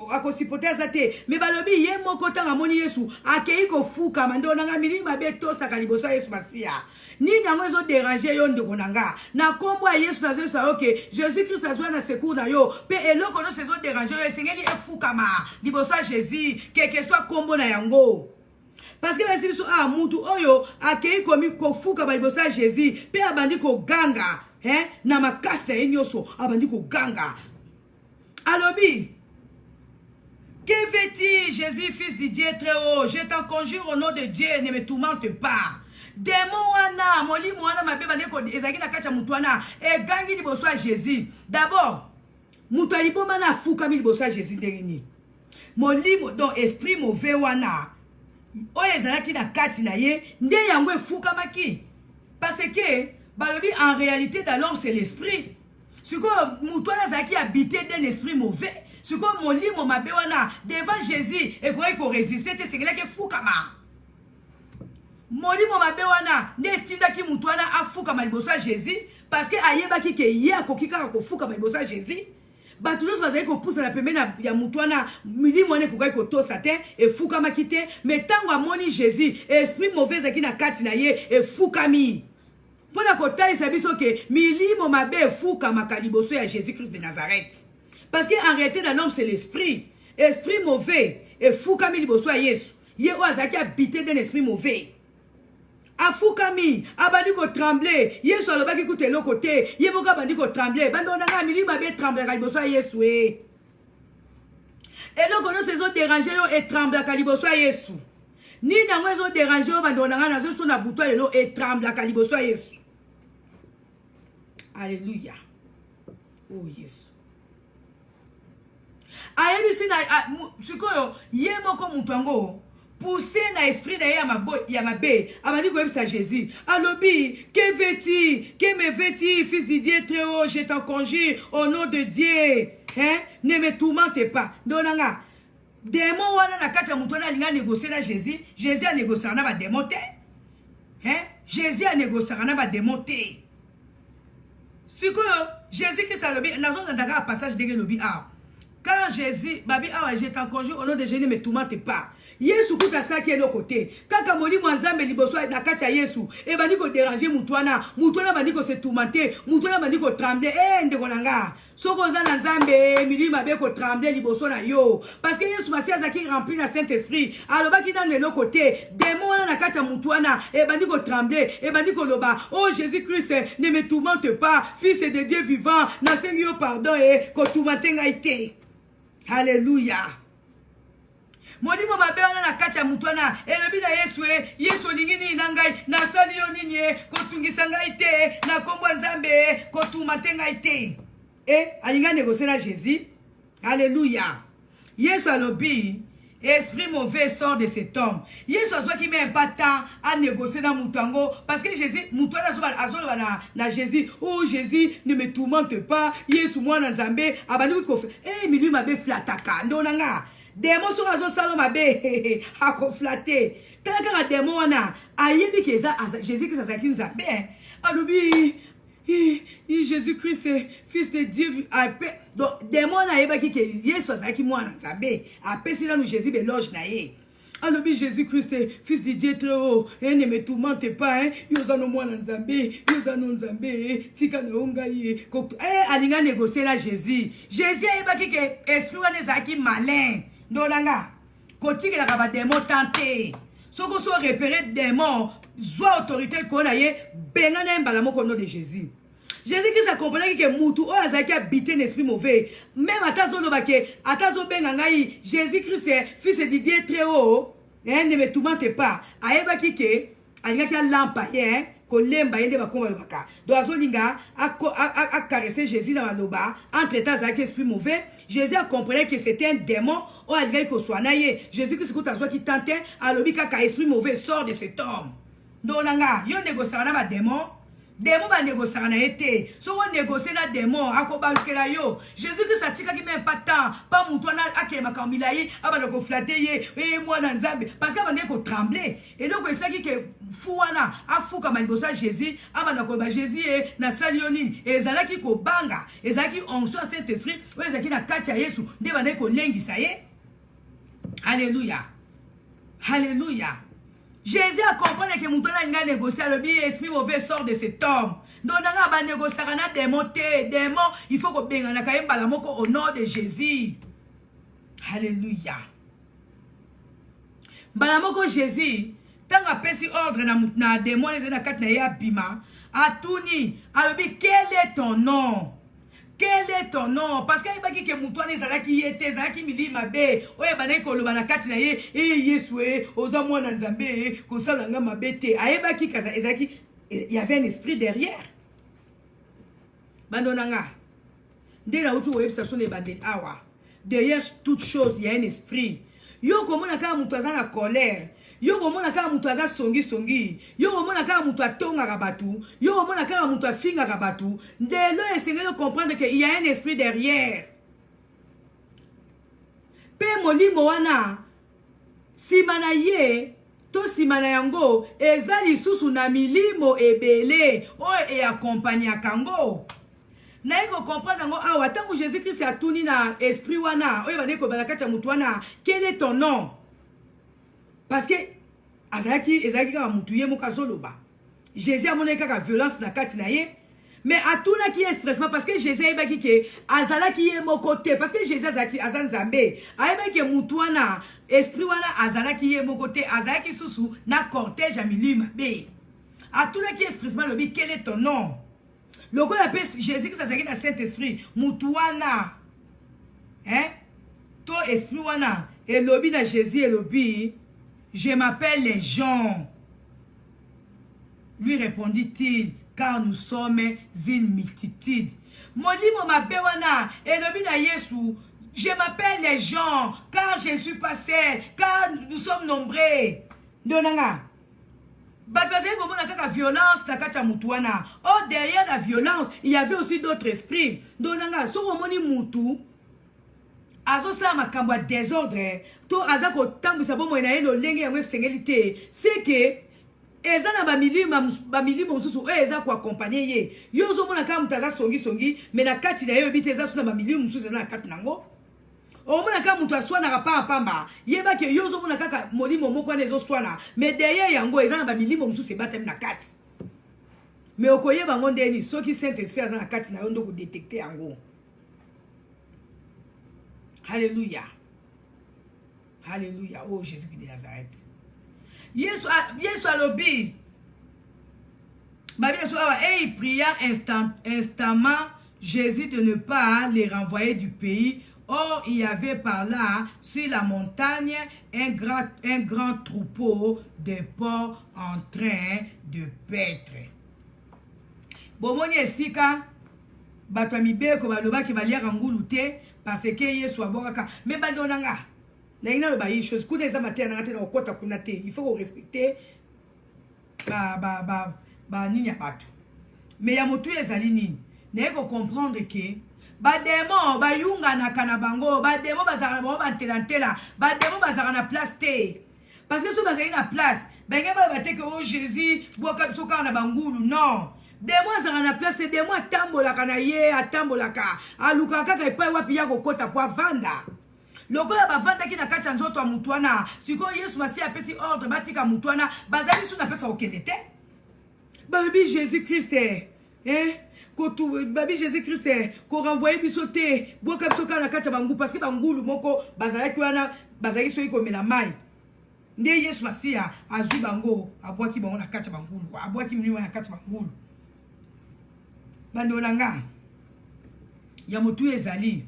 akosipote azate. Mais balobi ye moko tanga moni Yesu akei ko fuka mandonanga milima be tosaka liboso Yesu masiya. Ni nango ezo déranger yo ndeko nanga. Na kombo ya Yesu nazo sa OK, Jésus Christ azwa na secours na yo. Pe eloko no sezo déranger yo esengeli efuka ma liboso Jésus, que soit kombo na yango. Parce que la biso mutu oyo akei komi kofuka ba liboso Jésus pe abandi ko ganga na makasta enyoso abandi ko ganga. Alobi que veux-tu Jésus fils de Dieu très haut, je t'en conjure au nom de Dieu, ne me tourmente pas. Démon wana molimo wana mabe bandi ko ezaki na kacha mutu wana e gangi liboso Jésus. D'abord mutu aliboma na fuka mi liboso Jésus ndengini. Molimo donc esprit mauvais wana oyo ezalaki na kati na ye nde yango efukamaki parce que balobi en réalité dans l'homme c'est l'esprit sikoyo mutu wana azalaki habité d'un esprit mauvais sikoyo molimo mabe wana devant Jésus ekoki korésister te esengelaki efukama molimo mabe wana nde etindaki mutu wana afukama liboso ya Jésus parce que ayebaki ke ye akoki kaka kofukama liboso ya Jésus. Bato nyonso bazali kopusa na pembeni ya mutu wana milimo wana ekokaki kotosa te efukamaki te mais ntango amoni Jésus esprit mauvais ezalaki na kati na ye efukami mpona kotalisa biso ke milimo mabe efukamaka liboso ya Jésus Christ de Nazareth parce que en réalité dans l'homme c'est l'esprit mauvais efukami liboso ya Yesu ye oyo azalaki habité d'un esprit mauvais afukami abandi ko trembler Yesu alobaki kuta eloko te ye moko abandi ko trembler bando nanga milimo mabe tremblaka liboso ya Yesu eloko nyonso ezoderange yo etremblaka liboso ya Yesu nini yango ezoderange yo bando nanga nazoso na butu lelo etremblaka liboso ya Yesu. Alléluia. Oh Yesu ayebisi na sikoyo ye moko mutu yango poussé na esprit na ya mabe abandi koyebisa Jésus alobi que me veux-tu fils de Dieu très haut, je t'en conjure au nom de Dieu, hein, ne me tourmente pas. Ndonanga démon wana na kati ya mutu wana alinga négocier na Jésus a négocier na ba démon te, hein, Jésus a négocier na ba démon te. Sikoyo Jésus Christ alobi nazo ndanga passage ndenge lobi quand Jésus babi awa je t'en conjure au nom de Jésus ne me tourmente pas. Yesu kuta saki elo côté kaka molimo nzambe liboso na kati ya Yesu e bandi ko déranger mutu wana bandi ko se tourmenter mutu wana bandi ko trembler ndeko nanga soko za na nzambe milimo be ko trembler liboso na yo parce que Yesu masi azaki rempli na Saint-Esprit alobaki dans le côté démon wana na kati ya mutu wana e bandi ko trembler e bandi ko loba oh Jésus Christ ne me tourmente pas fils de Dieu vivant na sengi yo pardon ko tourmenter ngai te. Alléluia. Molimo mabe wana na kati ya mutu wana elobi na Yesu olingi nini na ngai nasali yo nini kotungisa ngai te na kombo ya Nzambe kotuma te ngai te alinga négocier na Jésus. Alléluia. Yesu alobi esprit mauvais sort de cet homme. Yesu azwaki même pas temps à négocier na mutu yango parce que Jésus mutu wana azoloba na Jésus oh Jésus ne me tourmente pas Yesu mwana Nzambe abandi ko milimo mabe flataka ndonanga démon sur azo salo mabe akoflaté tala démon wana ayebi ke Jésus Christ azaki Nzambe alobi Jésus Christ fils de Dieu donc démon ayebaki ke Yesu azaki mwana Nzambe apesi na Jésus beloge na ye alobi Jésus Christ fils de Dieu très haut ne me tourmente pas yozano mwana Nzambe yozano Nzambe tika na ongai alinga négocier na Jésus ayebaki ke esprit wana ezaki malin ndolanga kotikelaka ba démon tenté soko so repérer démon zwa autorité kona ye benga na mbala moko nom de Jésus. Jésus Christ a compris que mutu o azaki habité l'esprit mauvais même atazoloba ke atazobenga ngai Jésus Christ fils de Dieu très haut ne me tourmente pas ayebaki ke alingaki alampa ye kolemba yende bakomba lobaka donc azolinga a caresser Jésus dans maloba entre temps avec esprit mauvais. Jésus a compris que c'était un démon o alingaki ko soigner ye. Jésus Christ ko tazwa ki tentait alobi kaka esprit mauvais sort de cet homme. Donc nanga yo négocier na ba démon ba négocier na été so on négocier na démon akobalukela yo. Jésus Christ atika ki même pas temps pas mutu na akema kamila yi abana ko flatter ye mwana Nzambe parce que abana ko trembler et donc esaki ke fuana afuka malibosa Jésus abana ko ba Jésus na salioni ezalaki ko banga ezalaki onction Saint-Esprit o ezalaki na kati ya Yesu nde bana ko lengisa ye. Alléluia. Alléluia. Jésus a compris que mutu na nga négocier le bien esprit mauvais sort de cet homme. Donc nanga ba négocier na démon te démon il faut ko benga na kayemba la moko au nom de Jésus. Alléluia. Bala moko Jésus tanga pesi ordre na démon ezena kat na ya bima atuni alobi quel est ton nom? Quel est ton nom? Parce qu'il y a qui mutwane zalaki yete zalaki milima be oye banayi koloba na kati na ye Yesu oza mwana Nzambe kosala nga mabete ayebaki kaza ezaki il y avait un esprit derrière bandonanga nde na utu websa sone bandel awa derrière toute chose il y a un esprit yo komona kaka mutu aza na colère yo komona kaka mutu aza songi yo komona kaka mutu atongaka batu yo komona kaka mutu afingaka batu ndelo esengeli comprendre que il y a un esprit derrière pe molimo wana sima na ye to nsima na yango eza lisusu na milimo ebele oyo eakompagnaka yango. Naye comprendre yango awa ntango Jésus-Christ atuni na esprit wana oyo bandeki kobala kati ya mutu wana, quel est ton nom? Parce que ezalaki kaka mutu ye moko azoloba. Jésus amonaki kaka violence na kati na ye, mais atunaki expressement parce que Jésus ayebaki ke azalaki ye moko te, parce que Jésus aza Nzambe, ayebaki ke mutu wana esprit wana azalaki ye moko te, azalaki susu na cortège ya milimo mabe. Atunaki expressement lobi quel est ton nom? Loko la paix Jésus-Christ azalaki na Saint-Esprit mutu wana to esprit wana elobi na Jésus elobi je m'appelle les gens. Lui répondit-il, car nous sommes une multitude. Molimo mabe wana elobi na Yesu, je m'appelle les gens, car je ne suis pas seul, car nous sommes nombreux. Ndonanga. Violence na kati ya mutu wana. Oh, derrière la violence, il y avait aussi d'autres esprits. Ndonanga, so omoni mutu azo sa makambo ya désordre, to azako tambisa bomo na ye lolenge yango efengeli te. C'est que eza na bamilimo mosusu oyo eza koakompagne ye. Yo ozomona kaka mutu aza songi mais na kati na ye oyebi te eza so na bamilimo mosusu eza na kati nango. Omona kaka mutu aswanaka pamba yeba ke yo ozomona kaka molimo moko wana ezoswana, mais derrière yango eza na bamilimo mosusu ebatami na kati. Mais okoyeba ngo ndeni soki Saint-Esprit aza na kati na yo ndo kodetecte yango. Alléluia. Alléluia. Oh Jésus-Christ de Nazareth. Yesu alobi. Et il pria instamment Jésus de ne pas les renvoyer du pays. Or, il y avait par là, sur la montagne, un grand troupeau de porcs en train de paître. Bomoni esika, bato mibeko baloba ki balia ngulu te parce que Yesu abokaka. Mais bandonanga. Na ina loba yi chose kuna eza maté na ngate na okota kuna te. Il faut respecter ba ninya bato. Mais ya motu ezali nini? Na eko comprendre que ba démon ba yunga na kana bango, ba démon bazaka ba bantelantela, ba démon bazaka na place te. Parce que so bazaka na place, ba ngeba ba te que oh Jésus boka bisoka na bangulu, non. Démon azaka na place te, démon atambolaka na ye, atambolaka. Aluka kaka epai wapi ya kokota po vanda. Lokola bavanda ki na kati ya nzoto ya mutu wana, siko Yesu masi apesi ordre batika mutu wana, bazali su na pesa okende te. Babi Jésus-Christ babi Jésus-Christ ko renvoyer biso te boka biso kana kati ya bangu parce que bangulu moko bazalaki wana bazali soki komela mai. Nde Yesu Masia azwi bango abwaki bango na kati ya bangulu, abwaki mlimo na kati ya bangulu. Bandolanga ya mutu ezali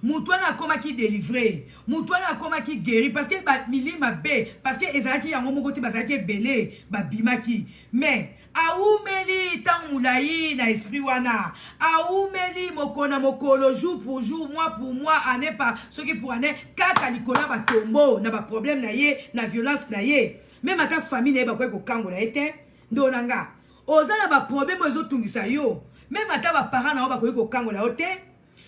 mutu wana akomaki délivré, mutu wana akomaki guéri parce que ba milima be parce que ezalaki yango moko te bazalaki ebele babimaki. Mais aumeli tamulayi na esprit wana, aumeli mokona mokolo jour pour jour, mois pour mois, année par soki pour année, kaka likola ba tombo na ba problème na ye, na violence na ye. Même ata famille na ye ba ko kangola ete ndonanga. Ozala ba problème ezotungisa yo. Même ata ba parents na ba ko kangola ote.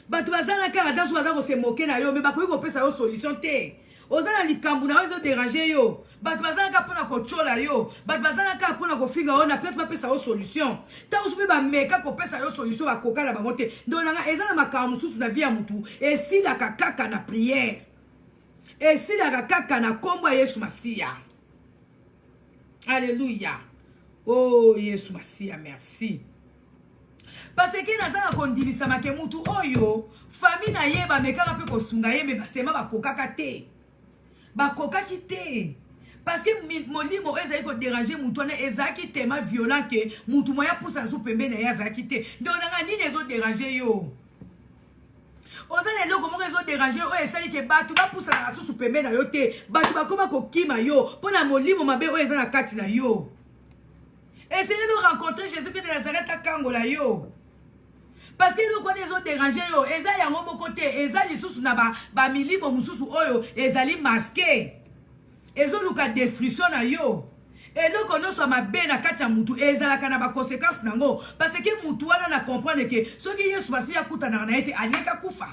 Bato bazana kaka dasu bazako se moquer na yo, mais ba ko pesa yo solution te. Ozana likambu na yo déranger yo. Bato bazana ka pona ko chola yo. Bato bazana ka pona ko finga on a place ba pesa yo solution. Ta usupe ba meka ko pesa yo solution ba koka na bango te. Ndonanga ezana makamu mususu na vie ya mutu. Et si la kaka na prière. Et si la kaka na kombo Yesu Masia. Alléluia. Oh Yesu Masia, merci. Parce que nazana kondibisa make mutu oyo famille na ye ba meka pe ko sunga ye me basema ba kokaka te. Ba kokaki te. Parce que molimo ezali ko déranger mutu na ezaki tellement violent que mutu moya poussa zu pembe na ya ezaki te. Donc na nini ezo déranger yo. Ozana eloko moko ezo déranger o esali ke batu ba poussa na su pembe na yo te. Batu ba koma ko kima yo pona molimo mabe o ezana kati na yo. Essayez de rencontrer Jésus-Christ de Nazareth à Kangola yo. Parce que nous connaissons déranger yo, eza ya ngomo côté, eza lisusu na ba milimo mususu oyo, ezali masqué. Ezo luka destruction na yo. Et le kono so mabe na kati ya mutu, ezala kana ba conséquences nango. Parce que mutu wana na comprendre que ce qui Yesu basi ya kuta na ete aleka kufa.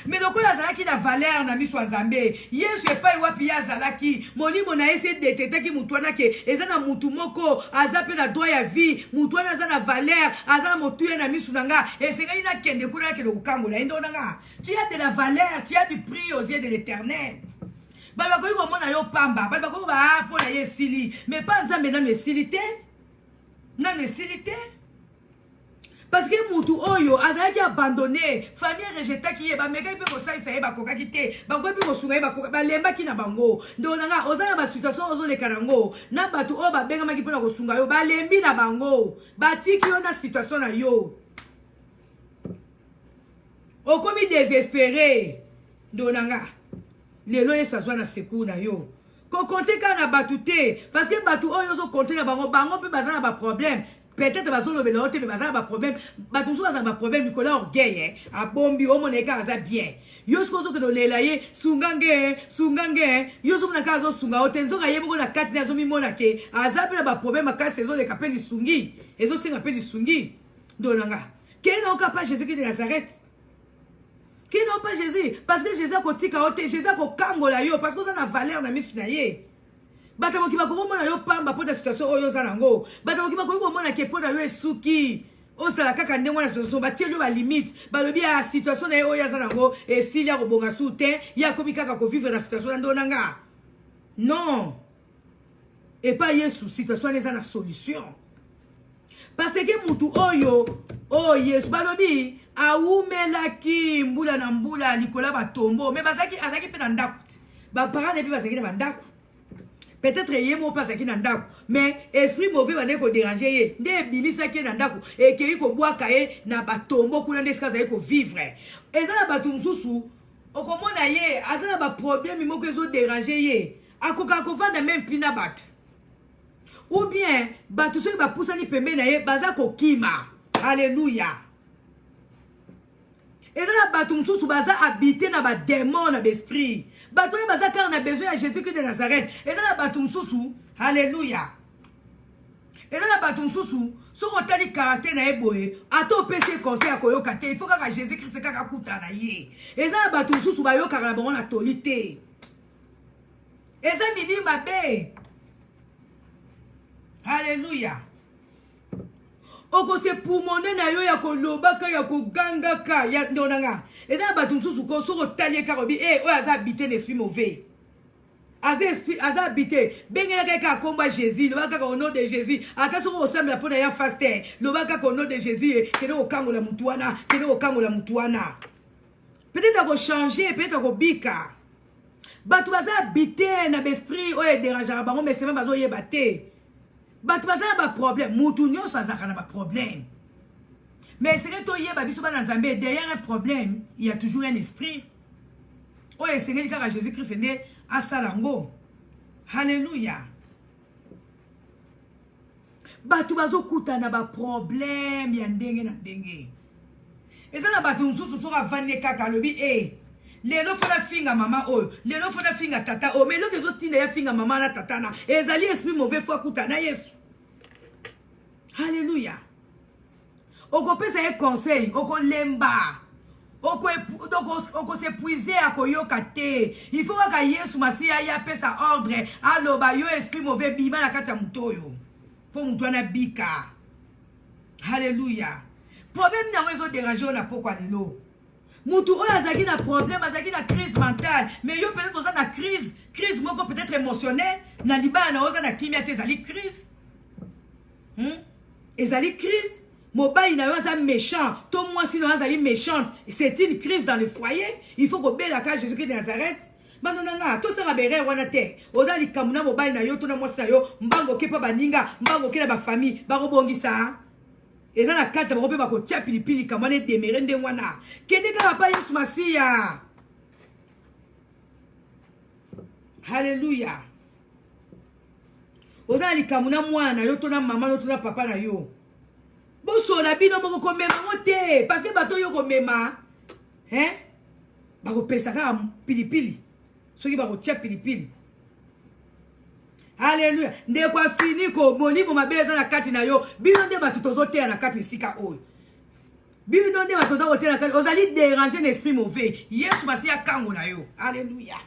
Mais donc, la zalaki na valeur na miso nzambe. Yesu epai wapi ya zalaki. Molimo na ese deteta ki mutuana ke eza na mutu moko azape na droit ya vie. Mutuana aza na valeur, aza na motuye na miso nanga. Esengeli na kende kuna ke lokambola endo nanga. Tu as de la valeur, tu as du prix aux yeux de l'Éternel. Baba koyi komona yo pamba, baba koyi ba po na yesili, mais pas nzambe na mesilité. Na mesilité. Parce que mutu oyo azalaki abandonné, famille rejetaki ye, ba meka pe ko saisa ye ba kokaki te, ba ko pe ko sunga ye ba ko ba lemba ki na bango. Ndo nanga ozana ba situation ozo le karango, na batu o ba benga maki pona ko sunga yo, ba lembi na bango. Ba tiki yo na situation na yo. Okomi désespéré. Ndo nanga. Lelo ye saswa na secours na yo. Ko compter ka na batu te, parce que batu oyo zo compter na bango, bango pe bazana ba problème. Peut-être bazo lo belo te bazana ba problème. Batu so bazana ba problème Nicolas orgueil a bombi o moneka aza bien. Yo sko zo ke no lela ye sungange yo so na kazo sunga o tenzo ga ye moko na kati na zo mi mona ke aza pe na ba problème ka sezo le kapeli sungi. Ezo singa pe sungi. Ndonanga. Ke na okapa Jésus qui de Nazareth. Qui non pas Jésus? Parce que Jésus a kotika ote, Jésus a kokangola yo, parce que ça na valeur na misu na ye. Batamo ki ba ko mona yo pamba po ta situation oyo za nango. Batamo ki ba ko mona ke po na yo esuki. O sala kaka ndengo na situation ba tie yo ba limite. Ba lobi a situation na yo ya za nango et s'il y a robonga sous te, ya komi kaka ko vivre na situation ndo nanga. Non. Et pas Yesu, situation na na solution. Parce que mutu oyo, oh Yesu balobi aumelaki mbula na mbula likola batombo mais bazaki azaki pe na ndako ba parents ne pe bazaki na ndako peut-être yemo pasaki na ndako mais esprit mauvais va ne ko déranger ye nde bilisa ki na ndako et ke ko bwaka ye na batombo kuna ndeska za ko vivre ezala batu mususu okomona ye azala ba problème moko ezo déranger ye akoka ko vanda même pina bat ou bien batu so ba poussa ni pembe na ye baza ko kima. Alléluia. Et dans la bâton sous baza habité na ba démon na l'esprit. Bâton baza car on a besoin de Jésus de Nazareth. Et dans la bâton sous alléluia. Et dans la bâton sous so otali caractère na eboye ato pese conseil akoyo kate il faut que Jésus Christ kaka kuta na ye. Et dans la bâton sous ba yo kaka bon na tolité. Et ça mini mabe. Alléluia. Oko se pulmoner na yo ya kolobaka ya kogangaka ya ndonanga. Eza batu nsusu ko soko talie karobi o aza habité l'esprit mauvais. Aza habité bengela ka komba Jésus, lobaka au nom de Jésus. Ata soko osamba pona ya faster. Lobaka au nom de Jésus, kene okangola mutuana, kene okangola mutuana. Peut-être ko changer, peut-être ko bika. Batu baza habité na l'esprit o e dérangeara bango mais c'est même bazo yebate. Bat bazana ba problème mutu nyonso azaka na ba problème mais c'est que toi yeba biso bana nzambe derrière un problème il y a toujours un esprit o esengeli kaka Jésus Christ ne asalango. Alléluia. Batu bazo kuta na ba problème ya ndenge na ndenge ezana batu nsusu soka vane kaka lobi lelo fona finga mama oyo lelo fona finga tata o mais lokezo tinda ya finga mama na tata na ezali esprit mauvais fois kuta na Yesu. Alléluia. Oko pesa ye conseil oko lemba oko s'épuiser à koyoka te il faut que Yesu masia ya pesa ordre aloba yo esprit mauvais bima na kati ya mutoyo po mutu ana bika. Alléluia. Problème na wezo déranger na pokwa lelo mutu oyo azaki na problème azaki na crise mentale mais yo peut-être oza na crise moko peut-être émotionnelle na libana na oza na kimia te ezali crise ezali crise mobali na yo aza méchant to mwasi na yo azali méchante c'est une crise dans le foyer il faut kobelaka Jésus Christ de Nazareth bano nanga tosala berere wana te oza likambo na mobali na yo to na mwasi na yo mbango ke pa baninga mbango ke na bafamille bakobongisa eza na kata bako pe bako tia pilipili kamane demere nde wana kende kaka pa Yesu Masiya. Alléluia. Oza likambo na mwana yo to na mama yo to na papa na yo bosola bino moko komema ngote parce que bato yo komema bako pesa kaka pilipili soki bako tia pilipili. Alléluia. Nde kwa fini ko molimo mabeza na kati na yo bino nde batu tozotea na kati sika oyo bino nde batoza kotela kali ozali déranger l'esprit mauvais yesu masiya kango na yo alléluia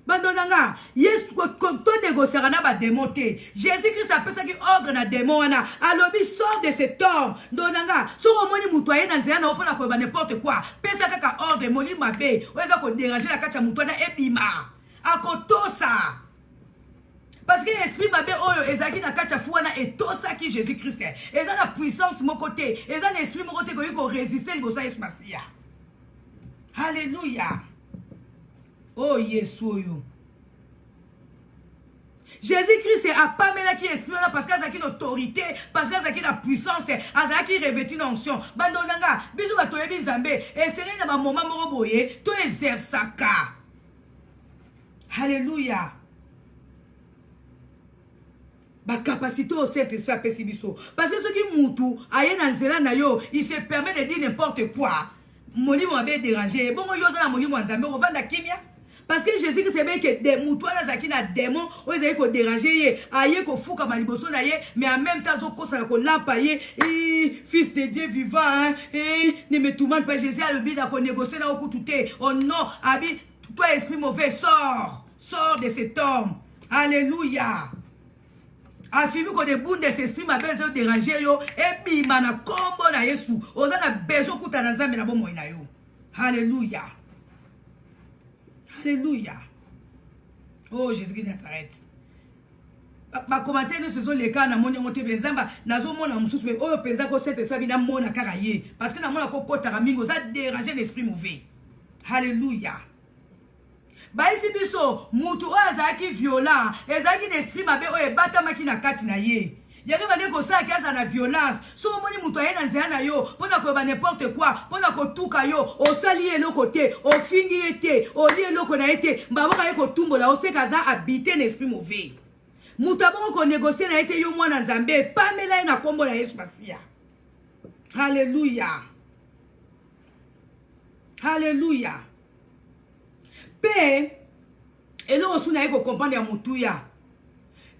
bandonanga yesu to négociera na ba démon te Jésus-Christ apesaki ordre na démon wana alobi sort de cet homme ndonanga soko moni mutu aye na nzela na opona ko ba n'importe quoi pesa kaka ordre moli mabe oza ko déranger la kacha mutu na ebima akotosa parce que l'esprit mabe oyo ezaki na kacha fuana etosaki Jésus-Christ eza na puissance moko te eza na esprit moko te ko yiko résister liboso Yesu Masiya alléluia. Oh Yesu yo. Jésus-Christ a pas mêlé qui esprit là parce qu'il a une autorité, parce qu'il a une puissance, il a revêtu d'onction. Bandonanga, bisou ba toyebi nzambe, et c'est na ba moment moko boye, to exerçaka. Alléluia. Ba capacité au Saint-Esprit à pesi biso. Parce que ce qui mutu aye na nzela na yo, il se permet de dire n'importe quoi. Moni mo be déranger. Bon yo za na moni mo nzambe o vanda kimia. Parce que Jésus qui savait que des moutons zaki na démon o ezali ko déranger ye aye ko fuka maliboso na ye mais en même temps zo kosa ko lampaye fils de Dieu vivant hein, ne me tourmente pas Jésus a le but de négocier na okutute oh non abi toi esprit mauvais sors de cet homme alléluia afirme ko de bout de cet esprit ma besoin déranger yo et bima na kombo na Yesu oza na besoin kutana nzambe na bomo na yo alléluia. Alléluia. Oh Jésus-Christ Nazareth. Ba commentaire nous ce sont les cas na moni ngote benzamba nazo mona mususu mais oyo penza ko cette esprit na mona karaye parce que na mona ko kota ramingo za déranger l'esprit mauvais. Alléluia. Ba isi biso mutu azaki violent ezaki l'esprit mabe oyo batama kina kati na ye. Yaki bande ko sa kiasa na violence so moni mutu aye na nzela na yo pona ko ba n'importe quoi pona ko tuka yo osali eloko te ofingi ete oli eloko na ete mbaba ka ko tumbola oseka za habiter l'esprit mauvais mutu aboko ko négocier na ete yo mwana nzambe pamela na kombo na Yesu Masiya alléluia alléluia pe eloko suna eko comprendre ya mutu ya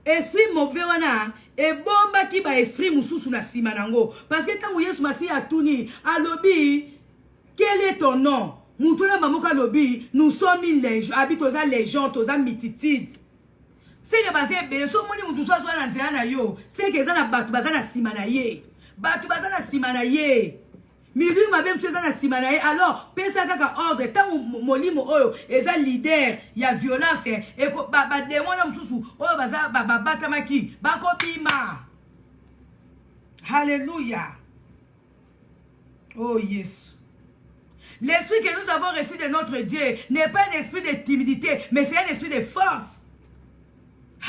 esprit mauvais wana et bomba ki ba esprit mususu na sima nango parce que tango Yesu Masiya atuni alobi quel est ton nom mutuna mamoka alobi nous sommes légion habitoza légion toza mititude c'est que basé be so moni mutu so na nzela na yo c'est que ezana batu bazana sima na ye batu bazana sima na ye milu mabe mteza na sima na ye alors pesa kaka ordre tango molimo oyo eza leader ya violence et ba demona msusu oyo baza batamaki bakobima alléluia. Oh yes. L'esprit que nous avons reçu de notre Dieu n'est pas un esprit de timidité mais c'est un esprit de force.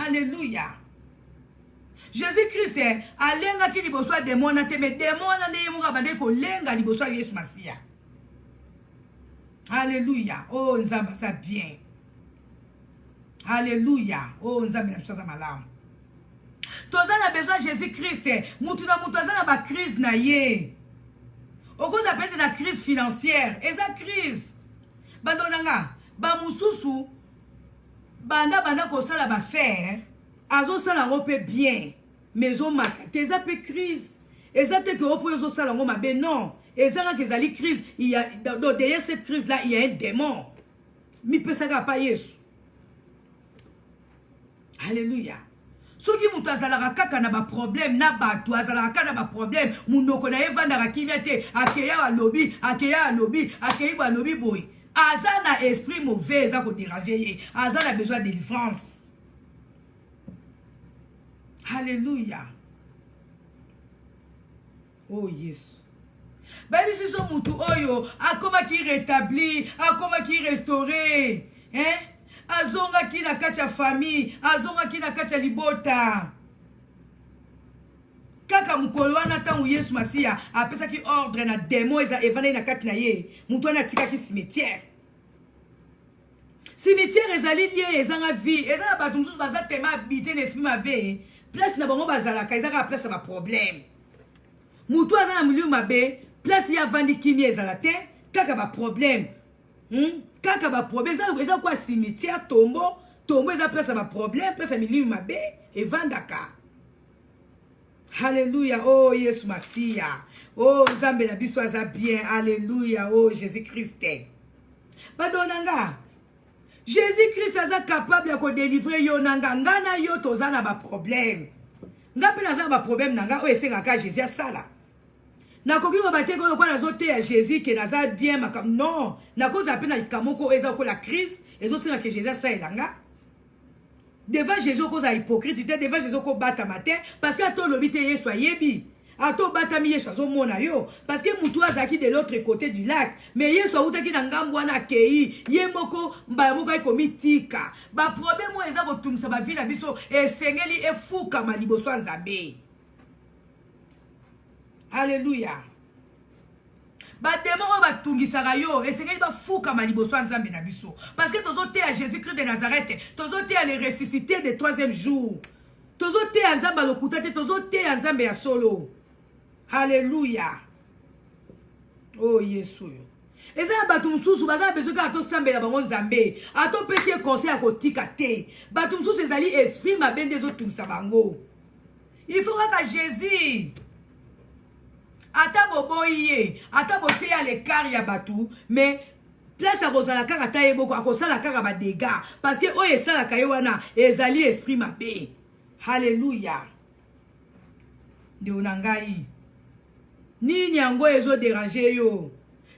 Alléluia. Jésus-Christ alenga ki liboso ya démon na te mais démon na nde yemoka bande ko lenga liboso ya Yesu Masiya. Alléluia. Oh nzamba ça bien. Alléluia. Oh nzamba na biso za malamu. Toza na besoin Jésus-Christ mutu na ba crise na ye. Okoza peut-être na crise financière, eza crise. Bandonanga ba mususu banda ko sala ba faire azo sala ngo pe bien. Maison maka teza pe crise ezate que opozo sala ngo mabe non ezanga que zali crise il y a derrière cette crise là il y a un démon mi pesaka pa Yesu alléluia soki mutu azalaka kaka na ba problème na batu azalaka kaka na ba problème munoko na evanda ka kimete akeya alobi akeyi ba lobi boy azana esprit mauvais za ko déranger ye azana besoin de délivrance. Alléluia. Oh yes. Baby si son mutu oyo akoma ki rétabli, akoma ki restauré, hein? Azonga ki na kacha famille, azonga ki na kacha libota. Kaka mukolo wana tangu Yesu Masiya apesa ki ordre na démon eza evana na kati na ye. Mutu wana tika ki cimetière. Cimetière ezali lié ezanga vie, ezanga batu mususu baza tema habiter l'esprit mabe. Place na bango bazalaka ezaka place ba problème. Mutu azana milieu mabe, place ya vandi kimi ezala te, kaka ba problème. Kaka ba problème, eza kwa cimetière tombo eza place ba problème, place ya milieu mabe et vandaka. Alléluia. Oh, Yesu Masia. Oh, Nzambe na biso aza bien. Alléluia. Oh, Jésus-Christ. Badonanga. Jésus-Christ aza capable de délivrer yo nanga. Ngana yo toza na ba problème. Nga pe naza ba problème nanga o esengaka Jésus asala. Nakoki ko bateko ko nazote ya Jésus ke naza bien makam. Non, nakoza pe na likamoko eza ko la crise ezo senga ke Jésus asala elanga. Devant Jésus ko za hypocrite, devant Jésus ko bata matin parce que ato lobi te Yesu ayebi. Ato bata mi Yesu azo mona yo parce que mutu azaki de l'autre côté du lac. Mais Yesu autaki na ngambo na kei, ye moko mba moko ikomi tika. Ba problème mo eza ko tungisa ba vie na biso esengeli efuka maliboso Nzambe. Alléluia. Ba démon ba tungisaka yo esengeli ba fuka maliboso Nzambe na biso parce que tozote à Jésus-Christ de Nazareth, tozote à le ressusciter de troisième jour. Tozote à Nzambe lokutate, tozote à Nzambe ya solo. Alléluia. Oh Yesu. Eza batu mususu baza besoin ka to sambela bango Nzambe. Ato pesi conseil à kotika te. Batu mususu ezali esprit mabe des autres tungisa bango. Il faut que Jésus ata boboye, ata boche ya le car ya batu, mais place à Rosala kaka ta yeboko akosala kaka ba dégâts parce que oye sala kayewana ezali esprit mabe. Alléluia. De onangai. Nini yango ezo déranger yo.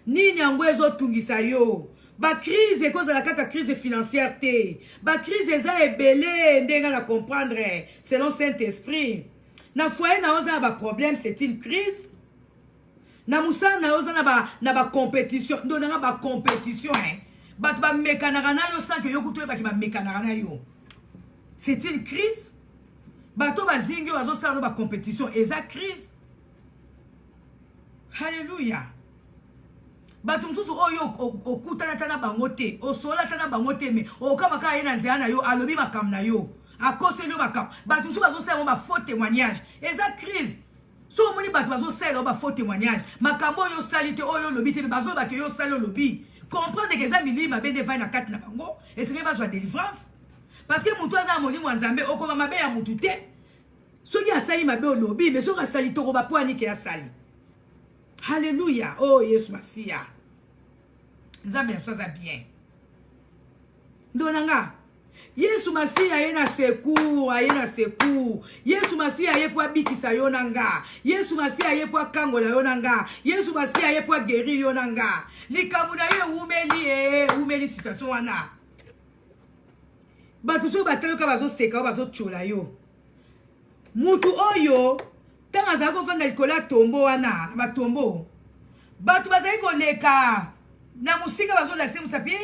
Nini yango ezo tungisa yo. Ba crise cause la kaka crise financière te. Ba crise eza ebele ndenga na comprendre selon Saint-Esprit. Na foyer na oza ba problème c'est une crise. Na musa na oza na ba compétition. Ndona ba compétition hein. Ba ba mekanaka na yo sans que yo kutoye ba ki ba mekanaka na yo. C'est une crise. Bato bazingi bazo sala ba compétition eza crise. Alléluia. Bato mususu oyo okutana tana bango te, osola tana bango te me okama ka yena nzela na yo alobi makam na yo. Akoseli makam. Bato mususu bazo sala ba faux témoignage. Eza crise. So moni bato bazo sala ba faux témoignage. Makambo yo salite oyo lobi te bazo ba ke yo sala lobi. Comprendre que eza milima be devant na kati na bango et ce que va soit délivrance. Parce que mutu aza molimo Nzambe okoma mabe ya mutu te. Soki asali mabe olobi mais soki asali toko ba poani ke asali. Alléluia. Oh Yesu Masia. Nzambe ça bien. Ndonanga. Yesu Masia ayena secours, ayena secours. Yesu Masia ayepo bikisa yonanga. Yesu Masia ayepo kangola yonanga. Yesu Masia ayepo guérir yonanga. Likamuna ye umeli situation wana. Batu so bataloka bazo seka bazo chola yo. Mutu oyo tanga za ko fanda likola tombo wana ba tombo. Batu bazali ko leka na musika bazo la semu sapi.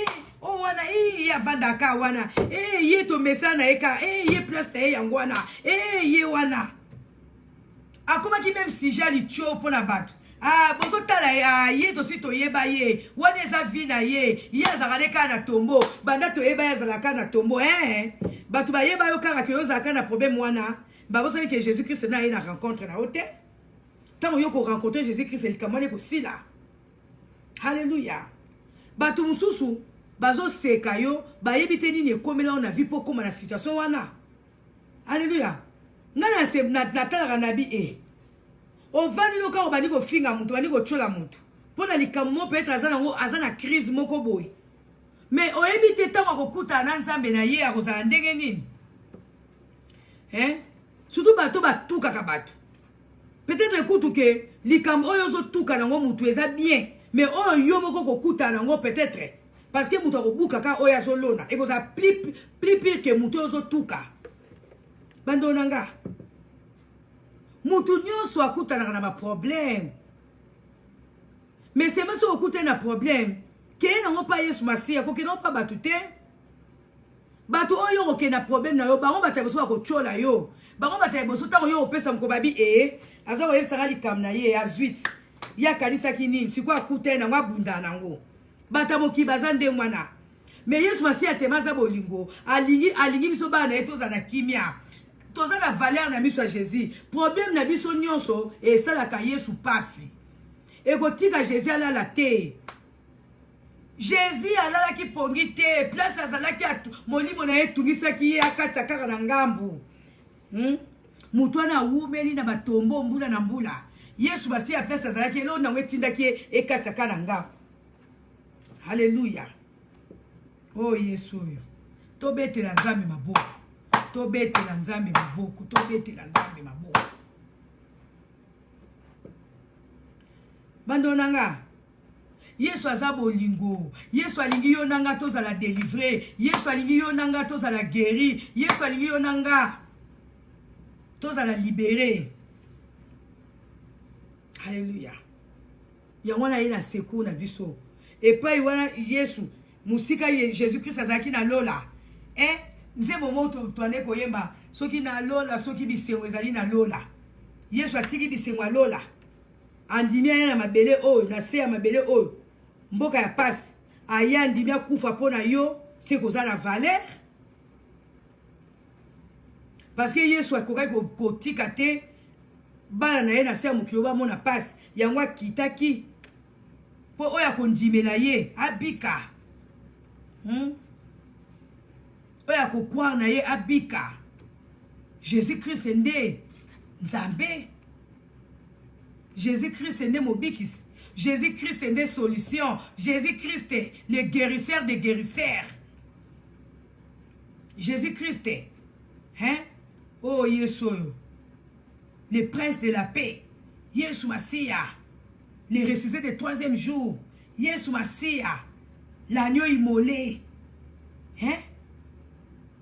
Oh wana ya vanda ka wana. Ye to mesana eka. Ye place ta yango wana. Ye wana. Akoma ki même si jali tio pona batu. Boko tala ye to si to yeba ye. Wana eza vina ye. Ye azakale ka na tombo. Banda to yeba ya zalaka na tombo. Batu ba yeba yo kaka ke yo zalaka na problème wana. Vous savez que Jésus-Christ n'a une rencontre na hôtel. Tant que vous rencontrez Jésus-Christ, c'est le camon aussi là. Alléluia. Batu mususu, bazo sekayo, ba yebite nini comme là on a vu pour comment la situation wana. Alléluia. Ngana se na tala nabi e. O vani loka o bani ko finga mutu, bani ko chola mutu. Pona likamo peut être azana crise moko boy. Mais o yebite tango ko kuta na Nzambe na ye akozala ndenge nini? Surtout bato batuka kabatu. Peut-être écoute que likam oyo zo tuka nango mutu eza bien, mais oyo yo moko kokuta nango peut-être parce que mutu akobuka ka oyo azolona et koza plus pire que mutu ozo tuka. Bando nanga. Mutu nyonso akuta na ba problème. Mais c'est même so okuta na problème, ke nango pa Yesu Masia ko ke non pa batute. Batu oyo oke na problème na yo, bango bataboso ko chola yo. Bango bataboso tango yo opesa mkobabi azo oyo sanga likam na ye azuit. Ya kanisa kinini, sikwa kute na ngabunda nango. Batamoki bazande mwana. Mais Yesu Masia temaza bolingo, alingi biso bana etoza na kimia. Toza na valeur na miso ya Jésus. Problème na biso nyonso e sala ka Yesu pasi. E kotika Jésus ala la te. Jésus alala ki pongi te, place azala ki molimo na ye tungisa ki ye akati akaka na ngambu. mutu wana awumeli na batombo mbula na mbula yesu basi ya place azalaki eloko nango etindaki ekatiaka na ngambo. Haleluya. Oh yesu oyo tobetela nzambe maboko, tobetela nzambe maboko, tobetela nzambe maboko. Bando nanga yesu aza bolingo, yesu alingi yo nanga tozala délivré, yesu alingi yo nanga tozala guéri, yesu alingi yo nanga tozala libéré. Haleluya. Yango na ye na secours na biso epai wana yesu musika Jésus Christ azalaki na lola nzembo moto toane koyemba soki na lola soki bisengo ezali na lola yesu atiki bisengo ya lola andimi aya na mabele oyo na se ya mabele oyo mboka ya pasi aya andimi akufa mpo na yo se koza na valeur parce que yesu akokaki kotika te bana na ye na se ya mokili bamona pasi yango akitaki mpo oyo akondimela ye abika oyo akokware na ye abika. Jésus Christ nde nzambe, Jésus Christ nde mobikisi, Jésus Christ nde solution, Jésus Christ le guérisseur des guérisseurs, Jésus Christ oh yesu oyo le prince de la paix, yesu Masia, le ressuscité du troisième jour, yesu Masia, l'agneau immolé,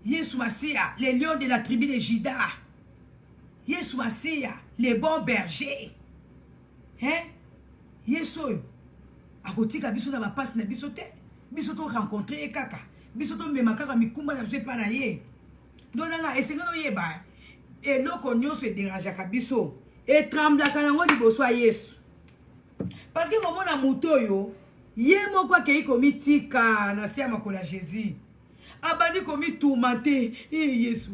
yesu Masia, le lion de la tribu de Juda, yesu Masia, le bon berger, yesu oyo akotika biso na bapasi na biso te, biso to rencontre kaka, biso to mema kaka mikumba na biso epa na ye. Ndonanga esenga no yeba eloko nyonso ederangeaka biso etremblaka nango liboso ya yesu, parce que komona moto oyo ye moko akei komitika na se ya makolo ya Jésus abandi komitourmente yesu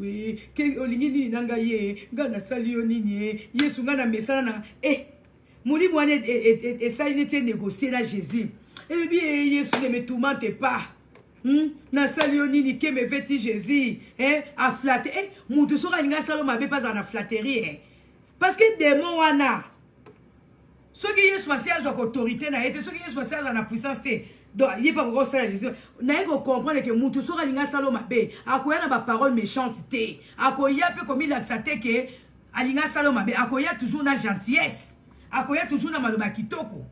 ke olingi nini na ngai ye nga nasali yo nini yesu nga na mesana na molimo wana esali neti enégocie na Jésus ebi yesu ne me tourmente pas nasali yo nini ke me veti Jésus a flatte mutu soki alingi asala mabe mpe azala na flatterie parce que démon wana soki yesu asi azwaka autorité na ye te, soki yesu asi azala na puissance te, donc ye pa kokosala Jésus naye kocomprendre ke mutu soki alingi asala mabe akoya na baparole méchante te, akoya mpe komilakisa te ke alingi asala mabe, akoya toujours na gentillesse, akoya toujours na maloba kitoko.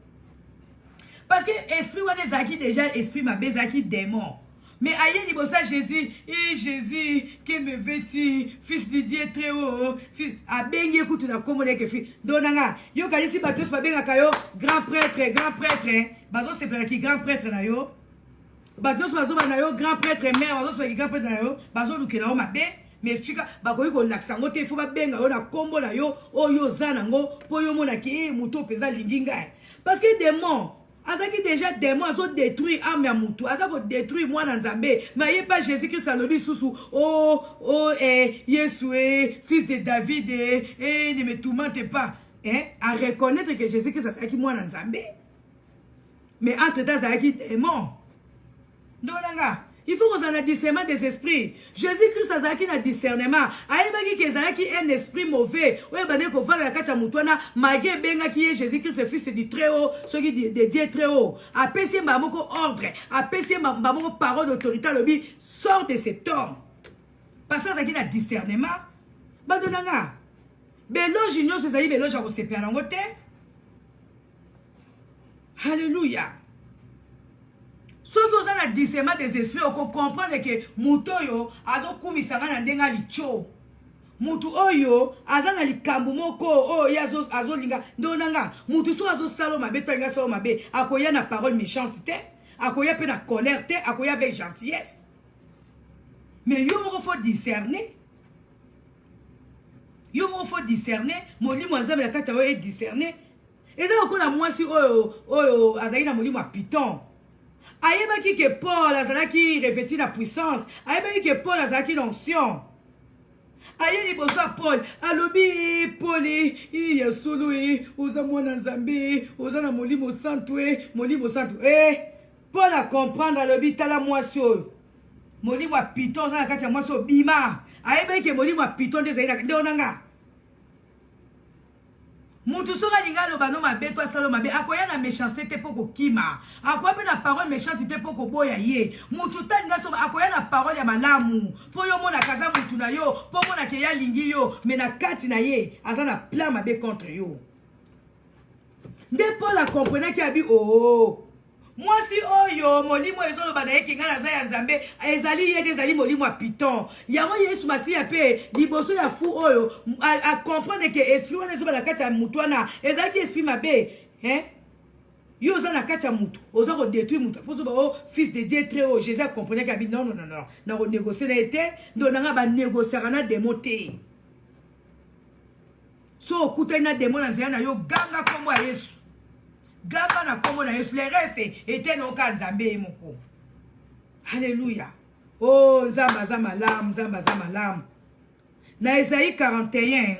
Parce que esprit wana ezalaki déjà esprit mabe, ezalaki démon. Mais aïe liboso Jésus, Jésus qui me vêtit, fils de Dieu très haut, fils a bengi écoute na komone ke fils. Donanga, yo kalisi batos ba benga kayo grand prêtre, bazo se pela ki grand prêtre na yo. Batos bazo ba na yo grand prêtre mère, bazo se grand prêtre na yo, bazo lukela o mabe. Mais tu ka ba koyi ko laksa ngote fo ba benga yo na kombo na yo, oyo zana ngo, po yo mona ki muto peza linginga. Parce que démon azaki déjà démon azo détruire âme ya mutu, azako détruire mwana nzambe, mais yé pas Jésus Christ alobi susu, Yesu fils de David, ne me tourmente pas, à reconnaître que Jésus Christ azaki mwana nzambe, mais entre temps azaki démon. Ndolanga, il faut qu'on ait un discernement des esprits. Jésus-Christ a un discernement. Aïe, qu'il y a un esprit mauvais. Oui, malgré Jésus-Christ, le fils du très haut, celui de Dieu très haut. Apaiser ma ordre, apaiser ma parole d'autorité, le sort de cet homme. Parce que ça a un discernement. Badonanga, Béloge, nous, c'est ça, Béloge, on se perd en côté. Alléluia. Si vous avez un discernement des esprits, vous comprenez que Moutoyo a kumisanga na ndenga licho. Mutu oyo azana likambu moko oyo azolinga ndonanga mutu so azosala mabe to nga sala mabe akoya na parole méchante te, akoya pe na colère te, akoya avec gentillesse. Mais yo mo faut discerner. Yo mo faut discerner, molimo nzambe la kata oyo discerner. Et donc on a moi si oyo azali na molimo a Python. Aïe que Paul azalaki revêti la puissance. Aïe que Paul azalaki l'onction. Aïe liboso Paul alobi Paul ya solo oza mwana nzambe oza na molimo santo Paul a comprendre alobi tala mwasi oyo molimo a Python za na kati ya mwasi bima. Aïe que molimo a Python des aïna ndonanga Mutu soka linga lo bano mabe to asalo mabe akoya na méchanceté te poko kima akoya pe na parole méchante te poko boya ye mutu talinga so akoya na parole ya malamu po yo mona kaza mutu na yo po mona ke ya lingi yo me na kati na ye azana plan mabe contre yo nde Paul a comprenait qu'il a dit oh moi si oyo molimo ezolo bana yeke ngana za ya nzambe ezali ye ezali molimo a piton yango Yesu Masiya pe liboso ya fu oyo a comprendre que esprit wana ezoba na kati ya mutu wana ezali esprit mabe yo oza na kati ya mutu oza ko détruire mutu po zoba oh fils de Dieu très haut Jésus a comprenait que non non non non na ko négocier na été ndo nanga ba négocier na démon te so okuta na démon na nzela na yo ganga kombo ya Yesu ganga na kombo na Yesu le reste était non ka nzambe moko alléluia oh nzamba za malamu nzamba za malamu na Isaïe 41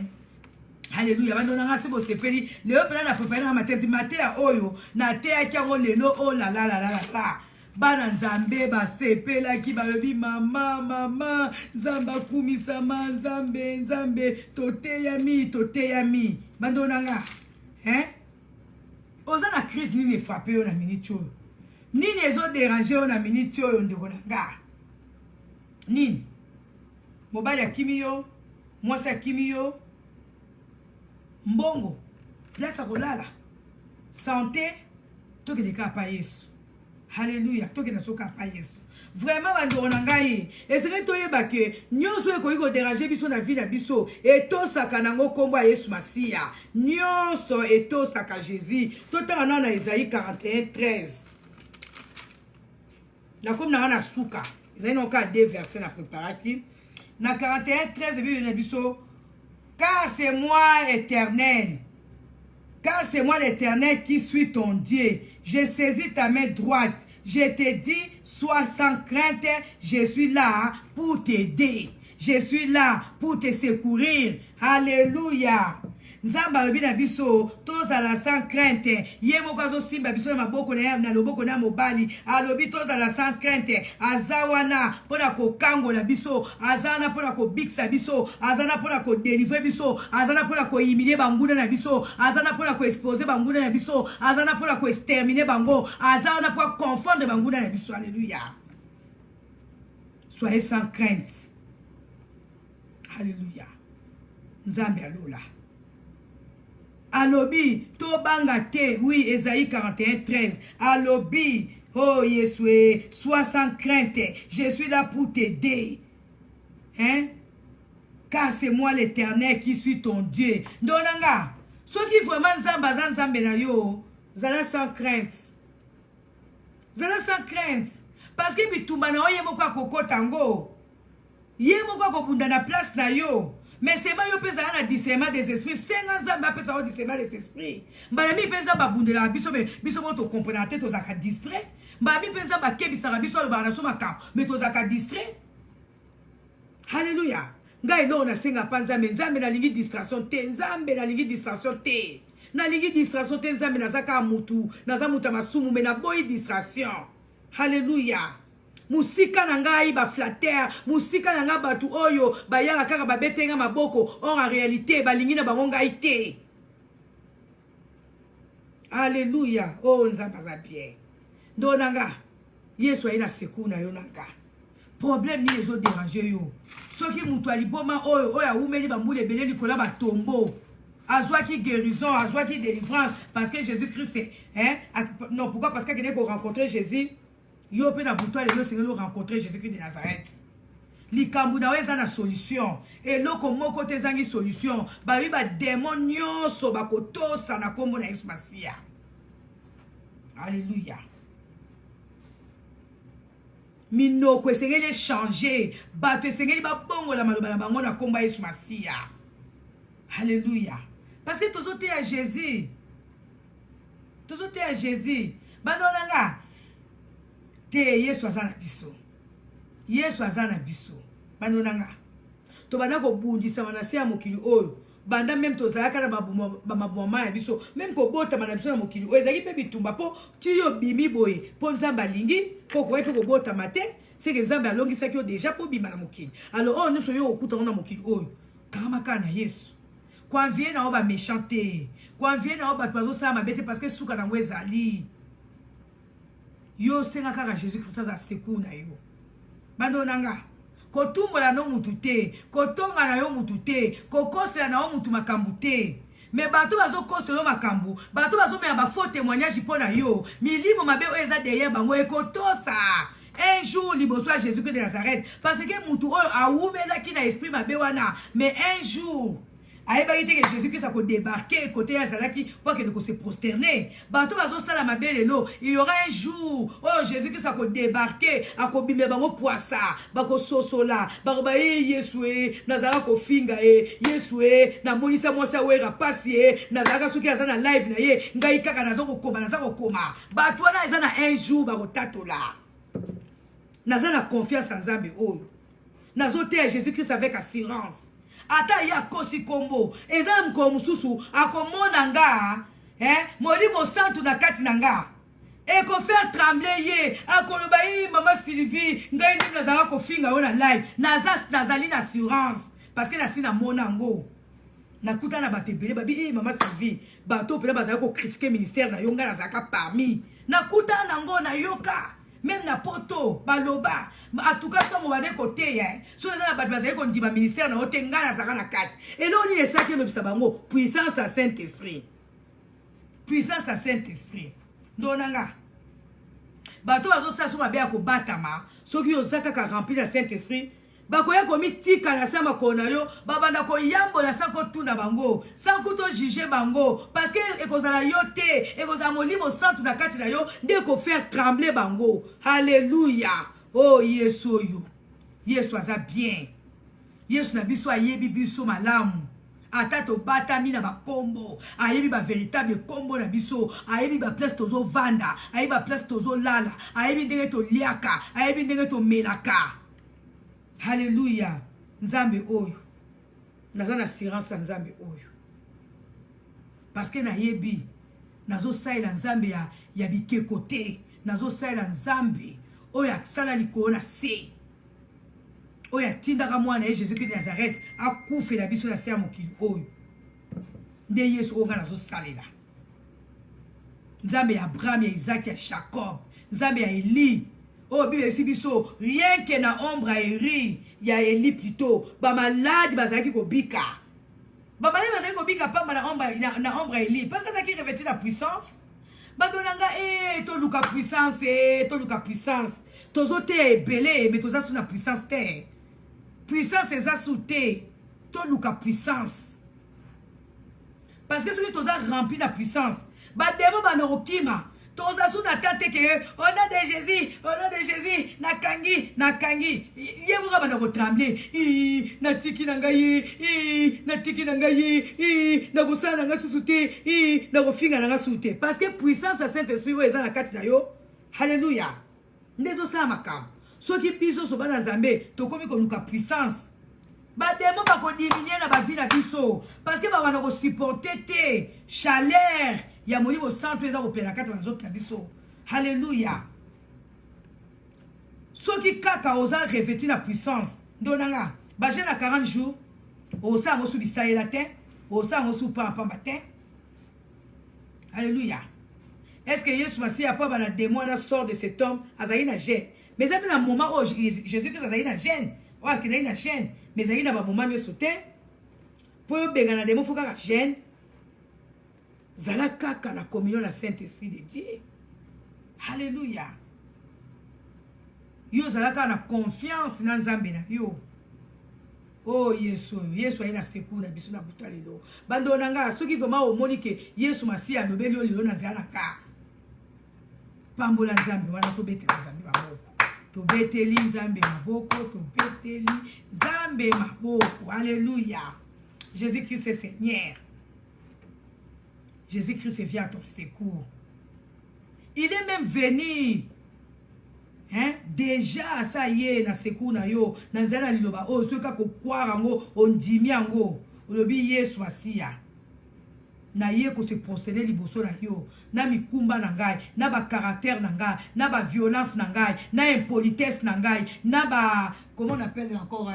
alléluia bando na ngasi bo sepeli leo pela na préparer na matin matin oyo na te akango lelo oh la la la la la bana nzambe ba sepela ki ba lobi mama nzamba kumisama nzambe tote yami bando na nga oza na crise nini frappé yo na minute oyo nini ezo déranger yo na minute oyo ndeko na nga nini mobali akimi yo mwasi akimi yo mbongo place akolala santé tokeleka pa Yesu alléluia tokena soka pa Yesu vraiment bandeko na ngai esenge toyeba ke nyonso ekoki kodéranger biso na vie na biso etosaka nango kombo ya Yesu Masiya nyonso etosaka Jésus totanga na Isaïe 41:13 na comme na suka ezali na ka deux versets na préparati na 41:13 bible na biso car c'est moi éternel. Car c'est moi l'Éternel qui suis ton Dieu. J'ai saisi ta main droite. Je te dis, sois sans crainte, je suis là pour t'aider. Je suis là pour te secourir. Alléluia. Nzamba lobi na biso tozala sans crainte ye moko azosimba biso na maboko na loboko na mobali alobi tozala sans crainte azawana pona kokangola biso azana pona kobikisa biso azana pona kodélivrer biso azana pona kohumilier banguna na biso azana pona koexposer banguna na biso azana pona koexterminer bango azana pona confondre banguna na biso. Alléluia. Soyez sans crainte. Alléluia. Nzambe alola alobi to banga te. Oui, Isaïe 41:13 alobi oh Yesue sois sans crainte, je suis là pour t'aider car c'est moi l'Éternel qui suis ton Dieu. Donanga ceux qui vraiment nzamba nzambe na yo zala sans crainte, zala sans crainte parce que bitumba na oye moko akokotango ye moko akobunda na place na yo. Mais c'est moi qui pèse un discernement des esprits. 50 ans, je pèse un discernement des esprits. Je pèse un babunde la biso, mais biso mo to comprendre tête aux aka distrait. Je pèse un baké bisara biso le baraso maka, mais aux aka distrait. Alléluia. Ngai no na senga panza mais nzambe na lingi distraction te, nzambe na lingi distraction te. Na lingi distraction te nzambe na zaka mutu, na za muta masumu mais na boy distraction. Alléluia. Musika na ngai ba flatter, musika na nga batu oyo ba yaka kaka ba betenga maboko, or en réalité ba lingi na bango ngai te. Alléluia. Oh nzamba za bien. Ndo nanga Yesu aina seku na yo nanga. Problème ni ezo déranger yo. Soki mutu aliboma oyo umeli bambule belé likola ba tombo. Azwa qui guérison, azwa qui délivrance parce que Jésus-Christ non pourquoi parce qu'il est pour rencontrer Jésus. Yo pe na buto le Seigneur rencontrer Jésus-Christ de Nazareth. Likambu na weza na solution. Et loko moko te zangi solution. Ba wi ba démon nyonso ba kotosa na kombo na Yesu Masiya. Alléluia. Minoko esengeli changer. Ba te esengeli ba bongo la maloba na bango na kombo Yesu Masiya. Alléluia. Parce que tozo te à Jésus. Tozo te à Jésus. Bandonanga. Te Yesu azana biso. Yesu azana biso. Bando nanga. To bana ko bundisa manase ya mokili oyo. Banda même to zalaka na babuma ya biso. Même ko bota mana biso na mokili oyo. Ezaki pe bitumba po ti yo bimi boye. Po nzamba lingi po ko epe ko bota mate. C'est que nzamba alongisa ki yo déjà po bima na mokili. Alors oh nous soyo okuta na mokili oyo. Kama kana Yesu. Convier na oba méchanté. Convier na oba toazo sa mabete parce que souka na ezali. Yo senga kaka Jésus-Christ za secours na yo. Bando nanga. Kotumbola no mutu te, kotonga na yo mutu te, kokosela na yo mutu makambu te. Mais bato bazo koselo makambu, bato bazo me ba faux témoignage pona yo. Milimo mabe o eza derrière bango ekotosa. Un jour liboso à Jésus-Christ de Nazareth parce que mutu oyo awumela ki na esprit mabe wana, mais un jour aïba ite que Jésus-Christ a débarqué côté azalaki pour que se prosterner. Bato bazo sala mabe lelo, il y aura un jour oh Jésus-Christ a débarqué a ko bimé bango poissa, bako sosola, bako ba Yesue nazala ko finga Yesue na monisa mwasa wera pasi nazala suki azana live na ye ngai kaka nazoko koma. Bato wana ezana un jour bako tatola. Nazala confiance en Nzambe oyo. Nazote Jésus-Christ avec assurance. Ata ya kosi kombo eza mkomususu akomona nga molimo santu na kati na nga eko faire trembler ye akoloba yi mama Sylvie ngai ndi nazala ko finga ona live nazali na assurance parce que nasi na mona ngo nakuta na batebele babi mama Sylvie bato pela bazala ko critiquer ministère na yo nga nazaka parmi nakuta na ngo na yoka. Même na poto baloba en tout cas comme on va de côté so na ba bazali ko ndima ministère na otenga na zaka na kati et là on y est ça que le bisabango puissance à Saint-Esprit ndonanga bato bazo sa so mabe ko batama soki osaka ka remplir la Saint-Esprit bakoya komi tika na sama kona yo babanda ko yambo na sako tuna bango sans to juger bango parce que ekozala yo te ekozala molimo santu na kati na yo nde ko faire trembler bango. Alléluia. Oh Yesu yo Yesu aza bien. Yesu na biso ayebi biso malamu ata to batami na bakombo ayebi ba véritable kombo na biso ayebi ba place tozo vanda ayebi ba place tozo lala ayebi ndenge to liaka ayebi ndenge to melaka. Alléluia. Nzambe oyo. Nazana assurance à Nzambe oyo. Parce que na yebi nazo saila Nzambe ya bike côté. Nazo saila Nzambe oyo sala likolo na se. Oyo tindaka mwana Jésus-Christ de Nazareth akufela biso na se ya mokili oyo. Nde Yesu onga nazo salela. Nzambe ya Abraham, ya Isaac, ya Jacob. Nzambe ya Eli. Oh, Bible si biso, rien que na ombre a eri, ya Eli plutôt, ba malade bazaki ko bika. Ba malade bazaki ko bika pa na ombre a Eli, parce que ça qui revêtit la puissance. Ba donanga to luka puissance, to luka puissance. Tozo te belé, mais toza sous na puissance te. Puissance eza sous te, to luka puissance. Parce que ce que toza rempli la puissance, ba démon ba norokima. Toza sous na tante que au nom de Jésus, nakangi ye vous va na trembler na tiki nanga ye na kusana nga susute na kofinga nga sute parce que puissance à Saint-Esprit wo eza na kati na yo. Alléluia. Ndezo sa makam soki biso so bana Nzambe tokomi ko luka puissance ba demo ba ko diminuer na ba vie na biso parce que ba wana ko supporter te chaleur ya molimo santo eza kopela kati na nzoto na biso. Alléluia. Soki kaka oza revêti la puissance ndonanga ba jeune à 40 jours osa ngo su bisaela te osa ngo su pa matin. Alléluia. Est-ce que Yesu Messie a pas la démon na sort de cet homme azali na gêne mais ça un moment où Jésus-Christ azali na gêne ou akina na gêne mais azali na ba moment yo sauter pour benga na démon faut ka gêne. Zala kaka la communion la Saint-Esprit de Dieu. Alléluia. Yo zala kaka na confiance na Nzambe na yo. Oh Yesu ayina secours na biso na butalelo. Bando nanga soki vraiment omoni ke Yesu Messie anobeli yo lelo na zala ka. Pambola Nzambe wana to betela Nzambe maboko. To beteli Nzambe maboko, to beteli Nzambe maboko. Alléluia. Jésus-Christ est Seigneur. Jésus-Christ vient à ton secours. Il est même venu. Déjà, ça y est, na secours na yo. Na zana liloba. Oh, ce ka ko kwarango, on dimi ango. Olobi Yesu Masia. Na ye ko se prosterner liboso na yo. Na mikumba na ngai. Na ba caractère na ngai. Na ba violence na ngai. Na impolitesse na ngai. Na ba, comment on appelle encore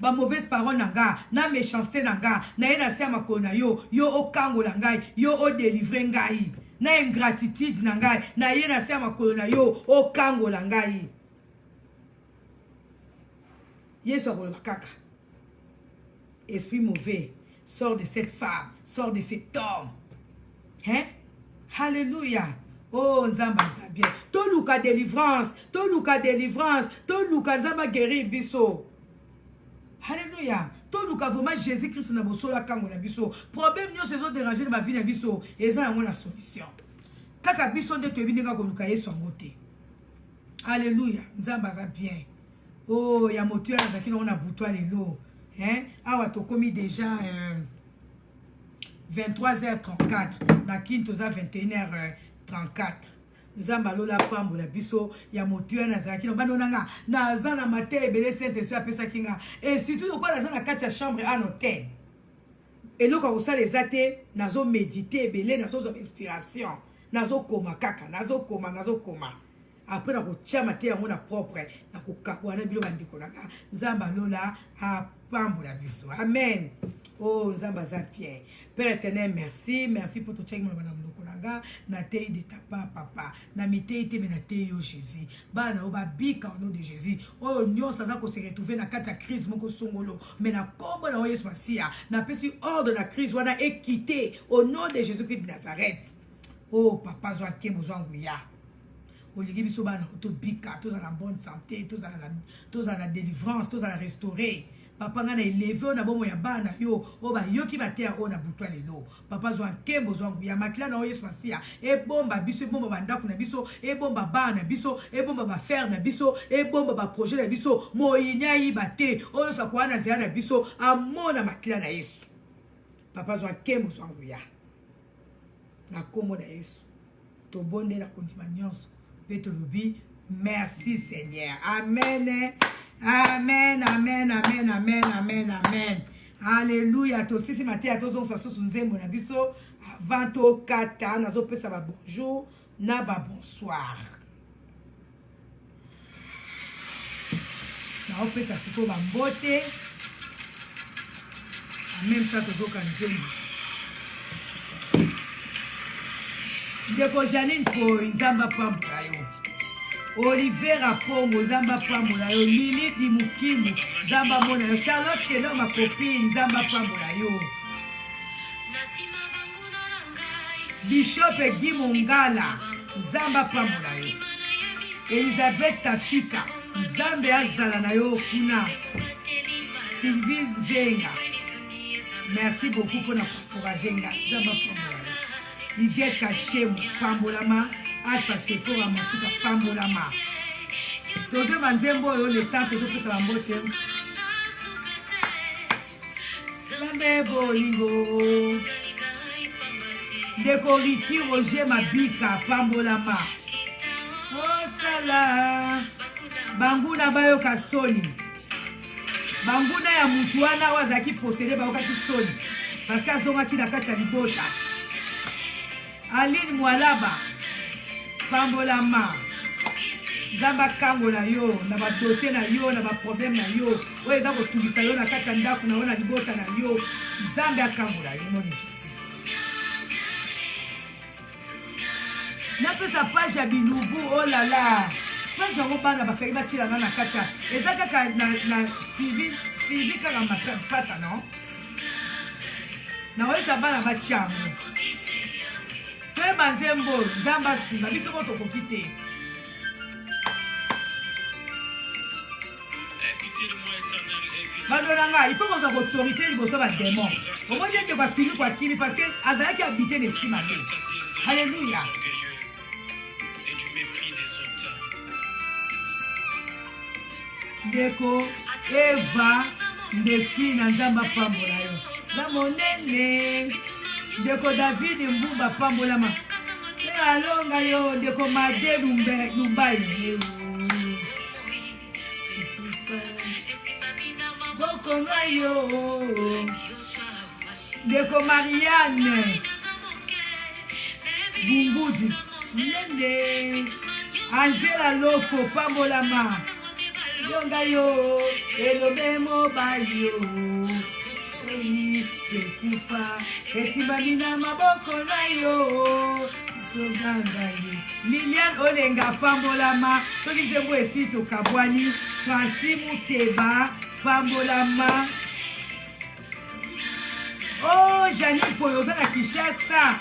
ba mauvaise parole nanga na méchanceté nanga na ye na se makolo na yo okangola ngai yo o délivrer ngai na ingratitude na ngai na ye na se makolo na yo okangola ngai Yesu akoloba kaka esprit mauvais sors de cette femme sors de cet homme hein Alléluia. Oh, Nzamba bien. Toluka délivrance. Toluka Nzamba guérir biso. Alléluia. Toluka vraiment Jésus-Christ na boso la kango na biso. Problème nyo saison déranger ma vie na biso. Et ça la solution. Kaka biso de te bindinga ko luka Yesu ngote. Alléluia. Nzamba bien. Oh, ya motu ya zaki na butwa lelo. Hein? Awa to komi déjà 23h34 na kintoza 21h34 nous avons la pambola biso ya motu na zaki no bando nanga na zana mate ebele Saint-Esprit apesa kinga et surtout quoi na zana kati ya chambre à hôtel et loko ko sala ezate nazo méditer ebele nazo inspiration nazo koma kaka nazo koma après na ko tia mate ya mona propre na ko kakwana bilo bandiko nanga nzamba lola a pambola biso amen. Oh, Nzamba Pierre. Père éternel, merci. Merci pour tout ce que vous avez fait. Na tei de ta papa. Na mitei te na tei yo Jésus. Ba na oba bika au nom de Jésus. Oh, nyo saza ko se retrouver na kati ya crise moko songolo. Mais na kombo na Yesu Masia. Na pesi hors de la crise wana équité au nom de Jésus-Christ de Nazareth. Oh, papa zo akembo zo nguya. Oligi biso ba na to bika, tous en bonne santé, tous en la délivrance, tous en la restaurer. Papa ngana élevé na bomo ya bana yo oba yo ki batea ona butwa lelo papa zo nkembo zo ya makila na Yesu Masia e bomba biso e bomba bandako na biso e bomba bana biso e bomba ba faire na biso e bomba ba projet na biso moyinya yi bate oyo sa kwa na zia na biso amona makila na Yesu papa zo nkembo zo ya na komo na Yesu to bonde na kontima nyonso pe to lobi merci Seigneur amen. Amen, amen, amen, amen, amen, amen. Alléluia. To sisi matin atozon sa sosu nzembo na biso avant to kata nazo pesa ba bonjour na ba bonsoir. Na opesa siko ba mbote. En même temps tozo kanzembo. Ndeko Janine ko nzamba pamba yo. Olivera Pongo, Zamba Pambola, Lili di Mukimu, Zamba Mona, Charlotte Kenon, ma copine, Zamba Pambola, yo. Bishop Guy Mongala, Zamba Pambola, yo. Elisabeth Tafika, Zambe Azala na yo, Kuna. Sylvie Zenga. Merci beaucoup pour encourager, Zamba Pambola. Yvette Kachem, Pambolama. Alpha Sephora Matuka Pambolama. Tozo Manzembo yo le temps tozo pesa bambote. Lambe bolingo. Dekoriki Roger Mabika Pambolama. Oh sala. Banguna bayo kasoni. Banguna ya mutuana wazaki posséder bayoka kisoni. Parce que azonga ki na kati ya libota. Aline Mwalaba. Pambolama. Zamba kangola yo na ba dossier na yo na ba problème na yo oyo eza kotungisa yo na kati ya ndako na yo na libota na yo Nzambe akangola yo no Jésus. Na pesa page ya binubu oh la la page yango bana bafaki batilanga na kati ya eza kaka na Sylvie kaka masapata non na oyesa bana batiango toyeba nzembo Nzamba sunga biso moto koki te. Madonanga, il faut qu'on ait autorité liboso ba démon. Au moins que va finir quoi kimi parce que azaki habité l'esprit malin. Alléluia. Et du mépris des autres. Ndeko Eva ndefi na Nzamba pambola yo. Na monene. Ndeko David mbumba pambola ma. E alonga yo ndeko Made Lumbai. Bokongayo Ndeko Marianne Bungudi Nende Angela Lofo Pambolama Yongayo elobe mobali yo ekufa esimbami na maboko na yo soganga ye Liliane Olenga pambolama soki nzembo esi tokabwani Francis Muteba pambolama oh Janine Poyo oza na Kinshasa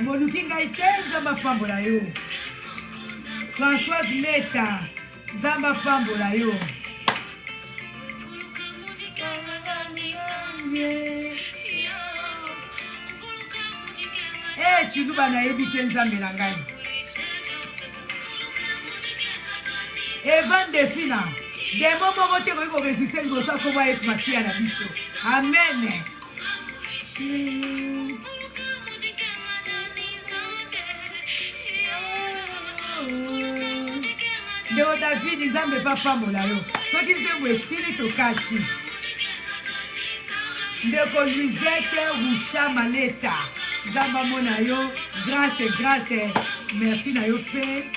moluki ngai te nzamba pambola yo Françoise Meta nzamba pambola yo Chiluba na yebi te nzambe na ngai Evan Defina demo moko te koki koresiste liboso akoba Yesu Masiya na biso amen ndeko David nzambe papambola yo soki nzembo esili tokati ndeko Luisette Rusha Maleta nzamba mona yo grâce merci na yo pe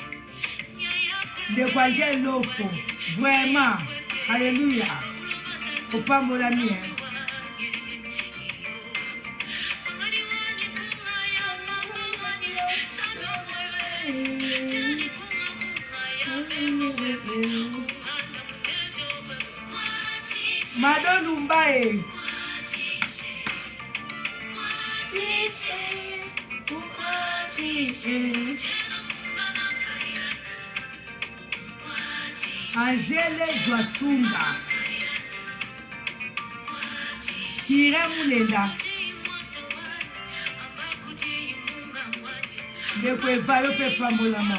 ndeko Angel Lofo vraiment alléluia opambola mi Madon Umbae Angele Zwatunga Kire Mulenda Ndeko Evayo pe pambolama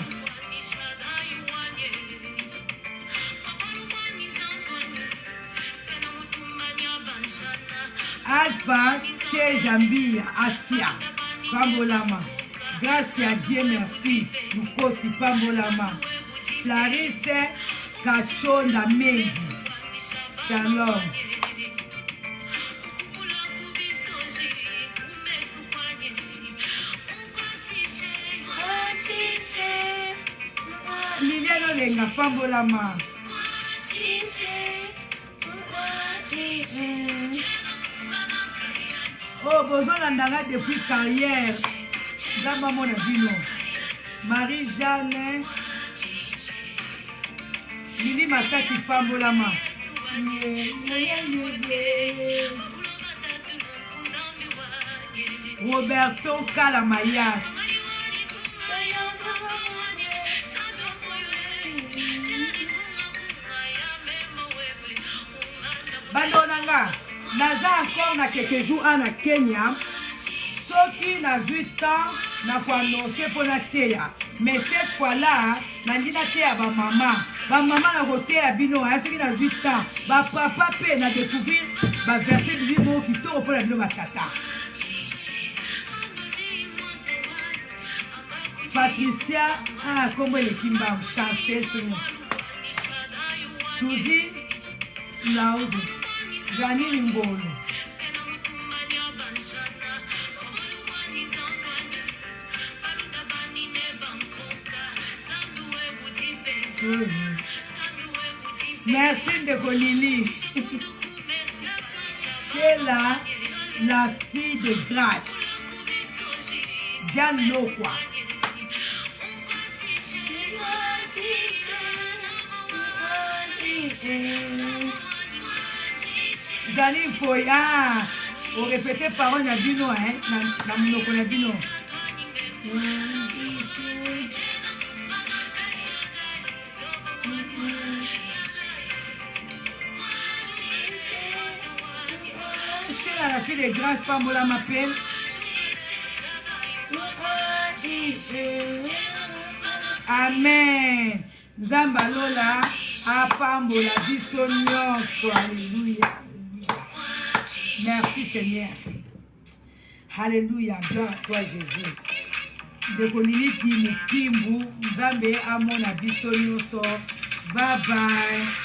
Alpha Che Jambia Asia pambolama grâce à Dieu merci Lukosi pambolama Clarisse Kachonda Mendy Shalom Liliane Olenga pambolama oh bozolanda depuis carrière nzamba mona bino Marie-Jeanne Lili Masaki pambolama Roberto Calamayas bandonanga naza encore na quelques jours na Kenya soki nazwi temps na koannonce mpona teya mais cette fois là nandi nateya bamama na koteya bino aya soki nazwi temps bapapa mpe na découvrir baverse bibi moko kitoko mpona bino batata Patricia kombo eleki mbangu Chancel sono Suzy Lauze Janine Ngolo merci ndeko Lili Sheila la fille de grâce Diane Lokwa Janine Poya on répétait parole na bino na monoko na bino Sheila la fille de grâce pambola m'appelle amen nzamba lola apambola biso nyonso alléluia merci Seigneur alléluia gloire à toi Jésus ndeko Lili Kimbu nzambe amona biso nyonso bye bye